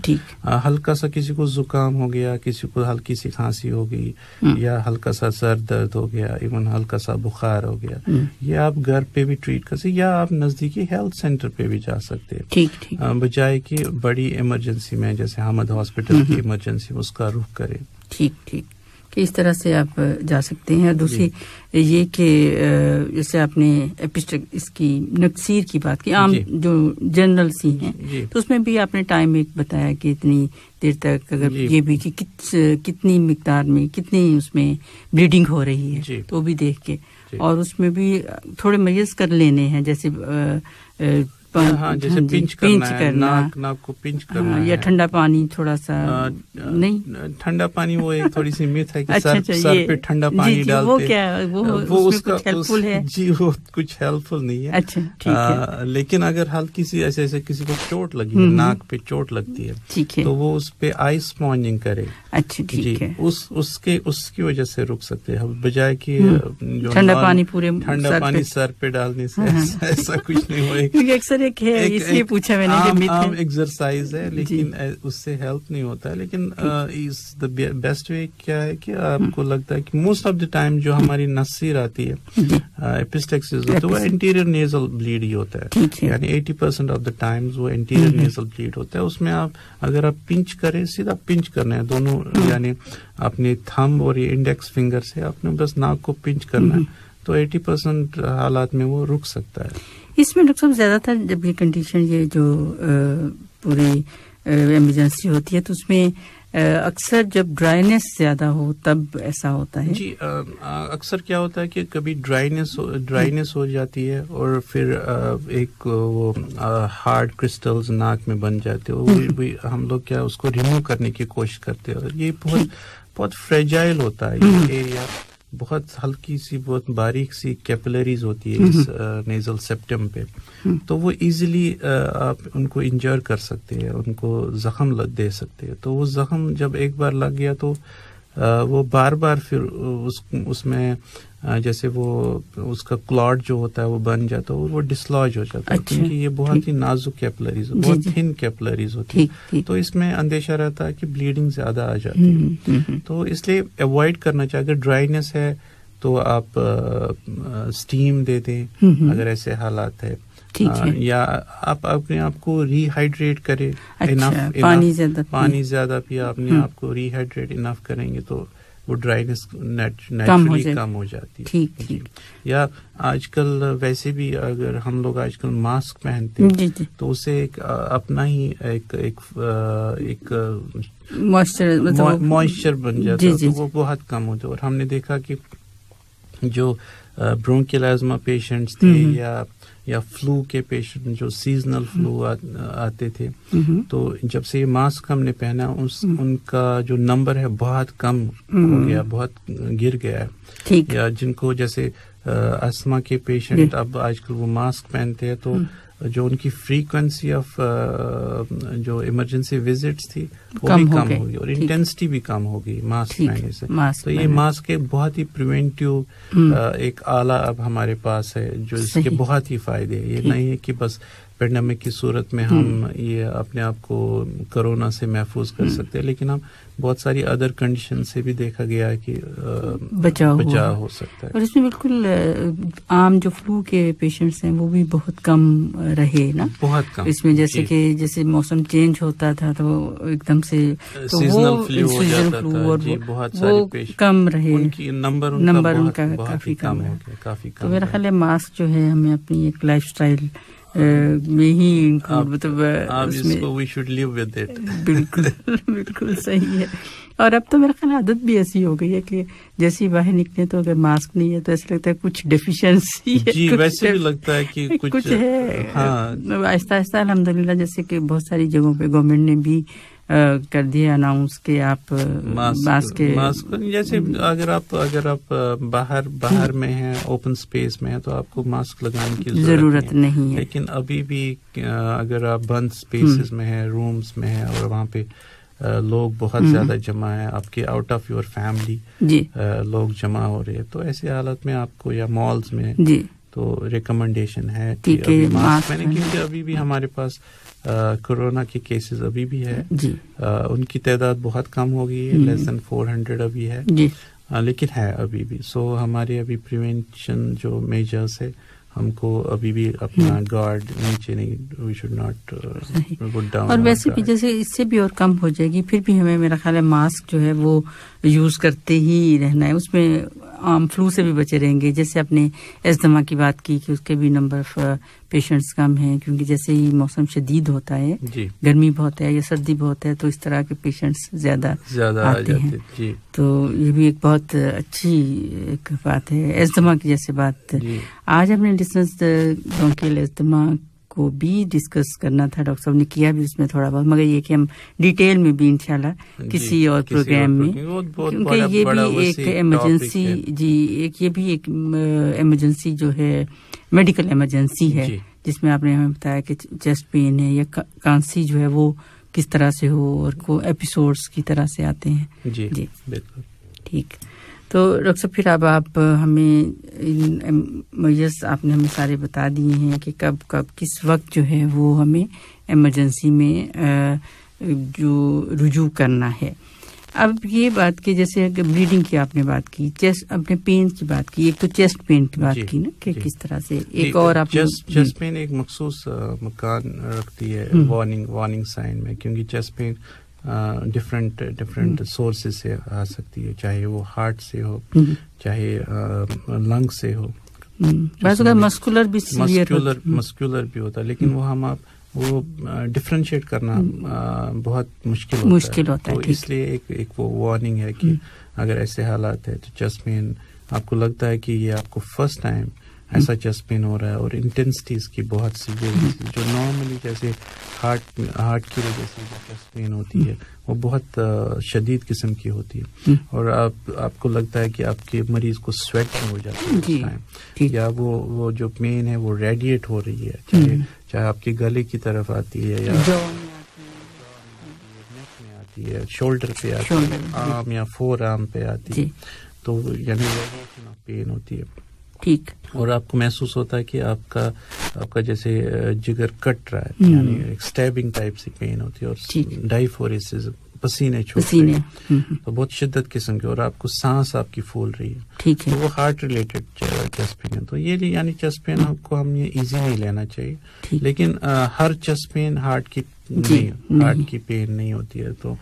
ہلکا سا کسی کو زکام ہو گیا, کسی کو ہلکی سی کھانسی ہو گئی, یا ہلکا سا سر درد ہو گیا, ایون ہلکا سا بخار ہو گیا, یہ آپ گھر پہ بھی ٹریٹ کر سکتے, یا آپ نزدیکی ہیلتھ سینٹر پہ بھی جا سکتے ہیں, بجائے کہ بڑی ایمرجنسی میں جیسے حمد ہاسپٹل کی ایمرجنسی اس کا رخ کرے. ٹھیک کہ اس طرح سے آپ جا سکتے ہیں. اور دوسری یہ کہ جیسے آپ نے اس کی نقصیر کی بات کی, عام جو جنرل سی ہیں, تو اس میں بھی آپ نے ٹائم ایک بتایا کہ اتنی دیر تک اگر یہ بھی کہ کتنی مقدار میں کتنی اس میں بلیڈنگ ہو رہی ہے تو بھی دیکھ کے, اور اس میں بھی تھوڑے میجرز کر لینے ہیں, جیسے جیسے پنچ کرنا, ناک کو پنچ کرنا, یا ٹھنڈا پانی تھوڑا سا, نہیں ٹھنڈا پانی وہ ایک تھوڑی سی میتھ ہے کہ سر پہ ٹھنڈا پانی ڈالتے وہ اس کا جی وہ کچھ ہیلپ فل نہیں ہے. لیکن اگر ہلکی سی ایسے کسی کو چوٹ لگی ہے, ناک پہ چوٹ لگتی ہے, تو وہ اس پہ آئس اسپونجنگ کرے. جی اس کی وجہ سے رک سکتے ہیں, بجائے کہ ٹھنڈا پانی سر پہ ڈالنے سے ایسا کچھ نہیں ہوئے. اکثر اس لیے پوچھا میں نے, عام ایکسرسائز ہے لیکن اس سے ہیلپ نہیں ہوتا ہے. لیکن بیسٹ وے کیا ہے کہ آپ کو لگتا ہے کہ موسٹ آف دا ٹائم جو ہماری نصیر آتی ہے ایپسٹیکسس ہوتا ہے وہ انٹیریئر نیزل بلیڈ ہی ہوتا ہے, یعنی 80% آف دا ٹائمز وہ انٹیریئر نیزل بلیڈ ہوتا ہے. اس میں اگر آپ پنچ کریں, سیدھا پنچ کرنا ہے دونوں, یعنی اپنے تھم اور یہ انڈیکس فنگر سے آپ نے بس ناک کو پنچ کرنا ہے, تو 80% حالات میں وہ رک سکتا ہے. اس میں ڈاکٹر صاحب زیادہ تر جب یہ کنڈیشن یہ جو پوری ایمرجنسی ہوتی ہے تو اس میں اکثر جب ڈرائینس زیادہ ہو تب ایسا ہوتا ہے. جی اکثر کیا ہوتا ہے کہ کبھی ڈرائینس ہو جاتی ہے اور پھر ایک وہ ہارڈ کرسٹلز ناک میں بن جاتے ہیں, ہم لوگ کیا اس کو ریموو کرنے کی کوشش کرتے ہیں, اور یہ بہت فریجائل ہوتا ہے یہ ایریا, بہت ہلکی سی بہت باریک سی کیپلریز ہوتی ہے اس نیزل سیپٹم پہ, تو وہ ایزیلی آپ ان کو انجر کر سکتے ہیں, ان کو زخم دے سکتے ہیں. تو وہ زخم جب ایک بار لگ گیا تو وہ بار بار پھر اس میں جیسے وہ اس کا کلاٹ جو ہوتا ہے وہ بن جاتا ہے, وہ ڈسلوج ہو جاتا ہے, کیونکہ یہ بہت ہی نازک کیپلریز بہت تھن کیپلریز ہوتی ہے, تو اس میں اندیشہ رہتا ہے کہ بلیڈنگ زیادہ آ جاتی ہے. تو اس لیے اوائڈ کرنا چاہیے. اگر ڈرائینس ہے تو آپ اسٹیم دے دیں اگر ایسے حالات ہے, یا آپ اپنے آپ کو ری ہائیڈریٹ کرے, پانی زیادہ پیا, اپنے آپ کو ری ہائیڈریٹ انف کریں گے تو وہ ڈرائینس نیچرلی کم ہو جاتی ہے. یا آج کل ویسے بھی اگر ہم لوگ آج کل ماسک پہنتے ہیں تو اسے ایک اپنا ہی ایک موئسچر بن جاتا ہے, تو وہ بہت کم ہوتا ہے. اور ہم نے دیکھا کہ جو برونکیل ایزما پیشنٹس تھے یا فلو کے پیشنٹ جو سیزنل فلو آتے تھے, تو جب سے یہ ماسک ہم نے پہنا ان کا جو نمبر ہے بہت کم ہو گیا, بہت گر گیا ہے. یا جن کو جیسے استھما کے پیشنٹ اب آج کل وہ ماسک پہنتے ہیں تو جو ان کی فریکوینسی آف جو ایمرجنسی وزٹس تھی وہ بھی کم ہوگی اور انٹینسٹی بھی کم ہوگی ماسک پہننے سے. تو یہ ماسک ایک بہت ہی پریونٹیو ایک آلہ اب ہمارے پاس ہے جو اس کے بہت ہی فائدے ہیں. یہ نہیں ہے کہ بس پیڈیمک کی صورت میں ہم یہ اپنے آپ کو کرونا سے محفوظ کر سکتے ہیں, لیکن ہم بہت ساری ادر کنڈیشن سے بھی دیکھا گیا ہے کہ بچاؤ ہو سکتا ہے. اور اس میں بالکل عام جو فلو کے پیشنٹس ہیں وہ بھی بہت کم رہے نا, بہت کم اس میں جیسے کہ جیسے موسم چینج ہوتا تھا تو ایک دم سے سیزنل فلو ہو جاتا تھا جی, بہت سارے پیشنٹ کم رہے, ان کی نمبر ان کا کافی کم ہو گیا, کافی کم. تو میرا خیال ہے ماسک جو ہے ہمیں اپنی ایک لائف اسٹائل میں ہی مطلب we should leave with it. بالکل بالکل صحیح ہے. اور اب تو میرا خیال عادت بھی ایسی ہو گئی ہے کہ جیسے باہر نکلے تو اگر ماسک نہیں ہے تو ایسا لگتا ہے کچھ ڈیفیشنسی ہے. جی ویسے بھی لگتا ہے کہ کچھ ہے. آہستہ آہستہ الحمدللہ جیسے کہ بہت ساری جگہوں پہ گورنمنٹ نے بھی کر دیا اناؤنس کہ آپ ماسک جیسے اگر آپ باہر میں ہیں اوپن اسپیس میں ہیں تو آپ کو ماسک لگانے کی ضرورت نہیں ہے. لیکن ابھی بھی اگر آپ بند اسپیسز میں ہیں, رومز میں ہیں اور وہاں پہ لوگ بہت زیادہ جمع ہیں, آپ کے آؤٹ آف یور فیملی لوگ جمع ہو رہے ہیں, تو ایسے حالت میں آپ کو یا مالز میں تو ریکمنڈیشن ہے کہ ابھی ماسک پہنے, کیونکہ ابھی بھی ہمارے پاس کورونا کے کیسز ابھی بھی ہے. ان کی تعداد بہت کم ہو گئی ہے, لیس دین 400 ابھی ہے, لیکن ہے ابھی بھی. سو ہمارے ابھی پریونشن جو میجرز ہے ہم کو ابھی بھی اپنا گارڈ نیچے نہیں, we should not put down. اور ویسے بھی جیسے اس سے بھی اور کم ہو جائے گی, پھر بھی ہمیں میرا خیال ہے ماسک جو ہے وہ یوز کرتے ہی رہنا ہے. اس میں عام فلو سے بھی بچے رہیں گے. جیسے آپ نے استھما کی بات کی کہ اس کے بھی نمبر آف پیشنٹس کم ہیں, کیونکہ جیسے ہی موسم شدید ہوتا ہے, گرمی بہت ہے یا سردی بہت ہے, تو اس طرح کے پیشنٹس زیادہ آتے ہیں. تو یہ بھی ایک بہت اچھی ایک بات ہے استھما کی جیسے بات. آج ہم نے لسنرز برونکیل استھما کو بھی ڈسکس کرنا تھا, ڈاکٹر صاحب نے کیا بھی اس میں تھوڑا بہت, مگر یہ کہ ہم ڈیٹیل میں بھی انشاءاللہ کسی اور پروگرام میں, کیونکہ یہ بھی ایک ایمرجنسی ایک یہ بھی ایک ایمرجنسی جو ہے میڈیکل ایمرجنسی ہے, جس میں آپ نے ہمیں بتایا کہ چیسٹ پین ہے یا کانسی جو ہے وہ کس طرح سے ہو اور کو ایپیسوڈز کی طرح سے آتے ہیں. جی بالکل ٹھیک. تو ڈاکٹر صاحب پھر اب آپ ہمیں میجرز آپ نے ہمیں سارے بتا دیے ہیں کہ کب کس وقت جو ہے وہ ہمیں ایمرجنسی میں جو رجوع کرنا ہے. اب یہ بات کہ جیسے بلیڈنگ کی آپ نے بات کی, چیسٹ اپنے پین کی بات کی, ایک تو چیسٹ پین کی بات کی نا کہ کس طرح سے, ایک اور آپ چیسٹ پین ایک مخصوص مکان رکھتی ہے وارننگ سائن میں, کیونکہ چیسٹ پین ڈفرینٹ سورسز سے آ سکتی ہے, چاہے وہ ہارٹ سے ہو, چاہے لنگ سے ہو, مسکولر بھی ہوتا ہے, لیکن وہ ڈفرینشیٹ کرنا بہت مشکل ہوتا ہے. تو اس لیے ایک وہ وارننگ ہے کہ اگر ایسے حالات ہے تو چیسٹ پین آپ کو لگتا ہے کہ یہ آپ کو فرسٹ ٹائم ایسا چیسٹ پین ہو رہا ہے اور انٹینسٹی اس کی بہت سیویئر, جو نارملی جیسے ہارٹ کی وجہ سے جو چیسٹ پین ہوتی ہے وہ بہت شدید قسم کی ہوتی ہے, اور آپ کو لگتا ہے کہ آپ کے مریض کو سویٹنگ ہو جاتی ہے اس ٹائم, یا وہ جو پین ہے وہ ریڈیٹ ہو رہی ہے, چاہے آپ کے گلے کی طرف آتی ہے یا آتی ہے, شولڈر پہ آتی ہے, آرم یا فور آرم پہ آتی ہے, تو یعنی پین ہوتی ہے. ٹھیک. اور آپ کو محسوس ہوتا ہے کہ آپ کا جیسے جگر کٹ رہا ہے, یعنی ایک سٹیبنگ ٹائپ سی پین ہوتی ہے, اور ڈائیفوریسس پسینے چھوٹ رہے ہیں, تو بہت شدت قسم کے, اور آپ کو سانس آپ کی پھول رہی ہے, تو وہ ہارٹ ریلیٹڈ چیسٹ پین ہے. تو یہ یعنی چیسٹ پین کو ہم یہ ایزی نہیں لینا چاہیے, لیکن ہر چیسٹ پین ہارٹ کی پین نہیں ہوتی ہے. تو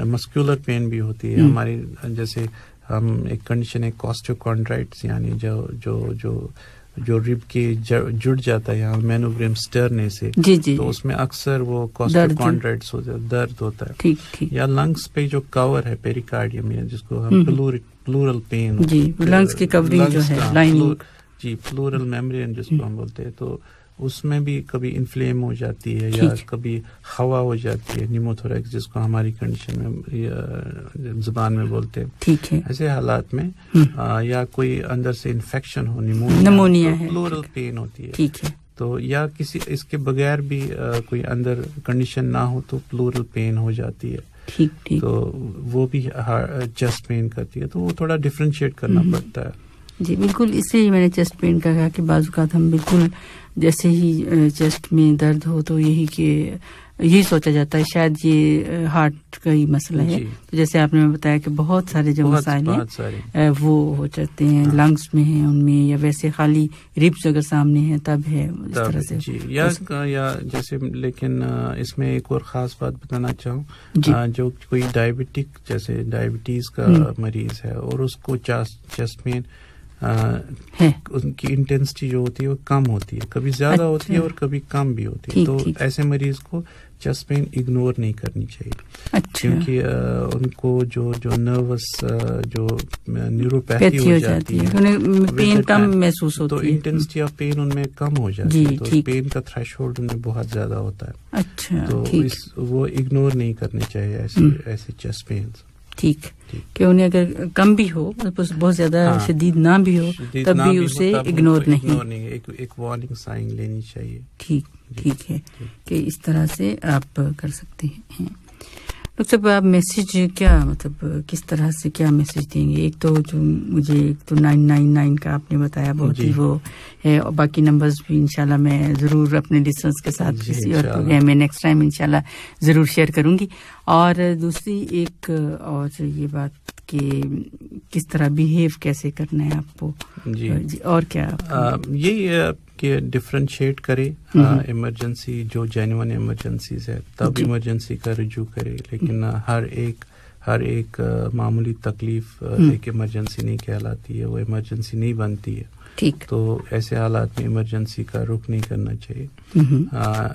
مسکولر پین بھی ہوتی ہے ہماری, جیسے ہم ایک کنڈیشن ہے کاسٹوکونڈرائٹس, یعنی جو ریب کے جڑ جاتا ہے یہاں مینوگریم سٹرنے سے, تو اس میں اکثر وہ کاسٹوکونڈرائٹس ہوتا ہے, درد ہوتا ہے. یا لنگس پہ جو کور ہے پیریکارڈیم, جس کو ہم پلورل پین, لنگس کی کوریج جو ہے, پلورل میمبرین جس کو ہم بولتے ہیں, تو اس میں بھی کبھی انفلیم ہو جاتی ہے یا کبھی ہوا ہو جاتی ہے، نیموتھوریکس جس کو ہماری کنڈیشن میں زبان میں بولتے ہیں. ٹھیک ہے. ایسے حالات میں یا کوئی اندر سے انفیکشن ہو، نمونیا ہے، پلورل پین ہوتی ہے. ٹھیک ہے. تو یا کسی اس کے بغیر بھی کوئی اندر کنڈیشن نہ ہو تو پلورل پین ہو جاتی ہے. ٹھیک. تو وہ بھی چیسٹ پین کرتی ہے، تو وہ تھوڑا ڈفرینشیٹ کرنا پڑتا ہے. جی بالکل، اس سے ہی میں نے چیسٹ پین کا کہا کہ بعض اوقات ہم بالکل جیسے ہی چیسٹ میں درد ہو تو یہی سوچا جاتا ہے شاید یہ ہارٹ کا ہی مسئلہ ہے. تو جیسے آپ نے بتایا کہ بہت سارے جو مسائل ہیں وہ ہو جاتے ہیں، لنگس میں ہیں ان میں، یا ویسے خالی ریبس اگر سامنے ہیں تب ہے اس طرح سے. یا جیسے لیکن اس میں ایک اور خاص بات بتانا چاہوں، جو کوئی ڈائبٹک جیسے ڈائبٹیز کا مریض ہے اور اس کو چیسٹ پین ان کی انٹینسٹی جو ہوتی ہے وہ کم ہوتی ہے، کبھی زیادہ ہوتی ہے اور کبھی کم بھی ہوتی ہے. تو ایسے مریض کو چیسٹ پین اگنور نہیں کرنی چاہیے، کیونکہ ان کو جو نروس جو نیوروپیتھی ہو جاتی ہے، پین کم محسوس ہوتی ہے، تو انٹینسٹی آف پین ان میں کم ہو جاتی ہے، تو پین کا تھریش ہولڈ ان میں بہت زیادہ ہوتا ہے. اچھا. تو وہ اگنور نہیں کرنے چاہیے ایسے چیسٹ پینز. ٹھیک، کہ انہیں اگر کم بھی ہو، بہت زیادہ شدید نہ بھی ہو، تب بھی اسے اگنور نہیں، ایک وارننگ سائن لینی چاہیے. ٹھیک ہے کہ اس طرح سے آپ کر سکتے ہیں. ڈاکٹر صاحب، آپ میسج کیا مطلب کس طرح سے کیا میسج دیں گے؟ ایک تو جو مجھے 999 کا آپ نے بتایا بہت ہی وہ ہے، اور باقی نمبرز بھی انشاءاللہ میں ضرور اپنے لسنرز کے ساتھ کسی اور پروگرام میں نیکسٹ ٹائم انشاءاللہ ضرور شیئر کروں گی. اور دوسری ایک اور یہ بات کہ کس طرح بیہیو کیسے کرنا ہے آپ کو. جی اور کیا یہی کہ ڈفرینشیٹ کرے ایمرجنسی، جو جینوئن ایمرجنسیز ہے تب ایمرجنسی کا رجوع کرے، لیکن ہر ایک معمولی تکلیف ایک ایمرجنسی نہیں کہلاتی ہے، وہ ایمرجنسی نہیں بنتی ہے. تو ایسے حالات میں ایمرجنسی کا رخ نہیں کرنا چاہیے.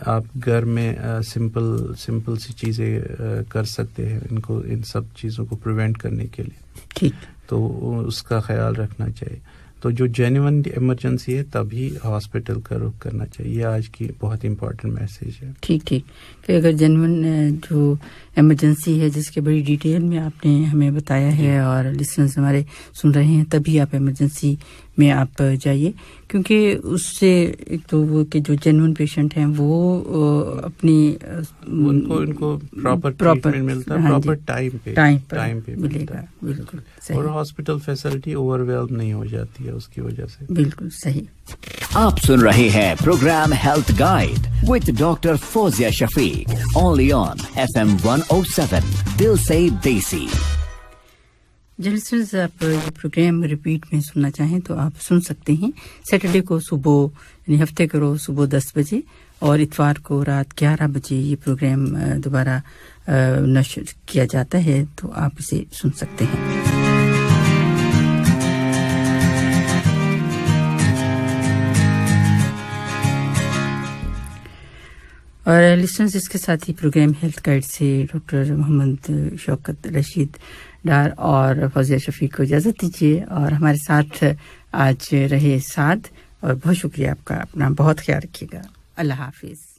آپ گھر میں سمپل سی چیزیں کر سکتے ہیں ان سب چیزوں کو پریونٹ کرنے کے لیے، تو اس کا خیال رکھنا چاہیے. تو جو جینوئن ایمرجنسی ہے تبھی ہاسپٹل کا رخ کرنا چاہیے. یہ آج کی بہت امپورٹنٹ میسج ہے. ٹھیک کہ اگر جینوئن جو ایمرجنسی ہے جس کے بڑی ڈیٹیل میں آپ نے ہمیں بتایا ہے اور لسنرز ہمارے سن رہے ہیں، تبھی آپ ایمرجنسی میں آپ جائیے، کیونکہ اس سے ایک تو وہ کہ جو جینوئن پیشنٹ ہیں وہ اپنی ان کو پراپر ٹریٹمنٹ ملتا ہے، پراپر ٹائم پہ ملے گا. بالکل صحیح. اور ہاسپٹل فیسلٹی اوور ویلم نہیں ہو جاتی ہے اس کی وجہ سے. بالکل صحیح. آپ سن رہے ہیں programme health guide with doctor Fauzia Shafiq, only on FM 107 دل سے دیسی. لسنرز، آپ یہ پروگرام ریپیٹ میں سننا چاہیں تو آپ سن سکتے ہیں. سیٹرڈے کو صبح یعنی ہفتے کے روز صبح 10 بجے اور اتوار کو رات 11 بجے یہ پروگرام دوبارہ نشر کیا جاتا ہے، تو آپ اسے سن سکتے ہیں. اور لسنرز، اس کے ساتھ ہی پروگرام ہیلتھ گائیڈ سے ڈاکٹر محمد شوکت رشید ڈار اور فوزیہ شفیق کو اجازت دیجیے، اور ہمارے ساتھ آج رہے ساتھ، اور بہت شکریہ آپ کا. اپنا بہت خیال رکھیے گا. اللہ حافظ.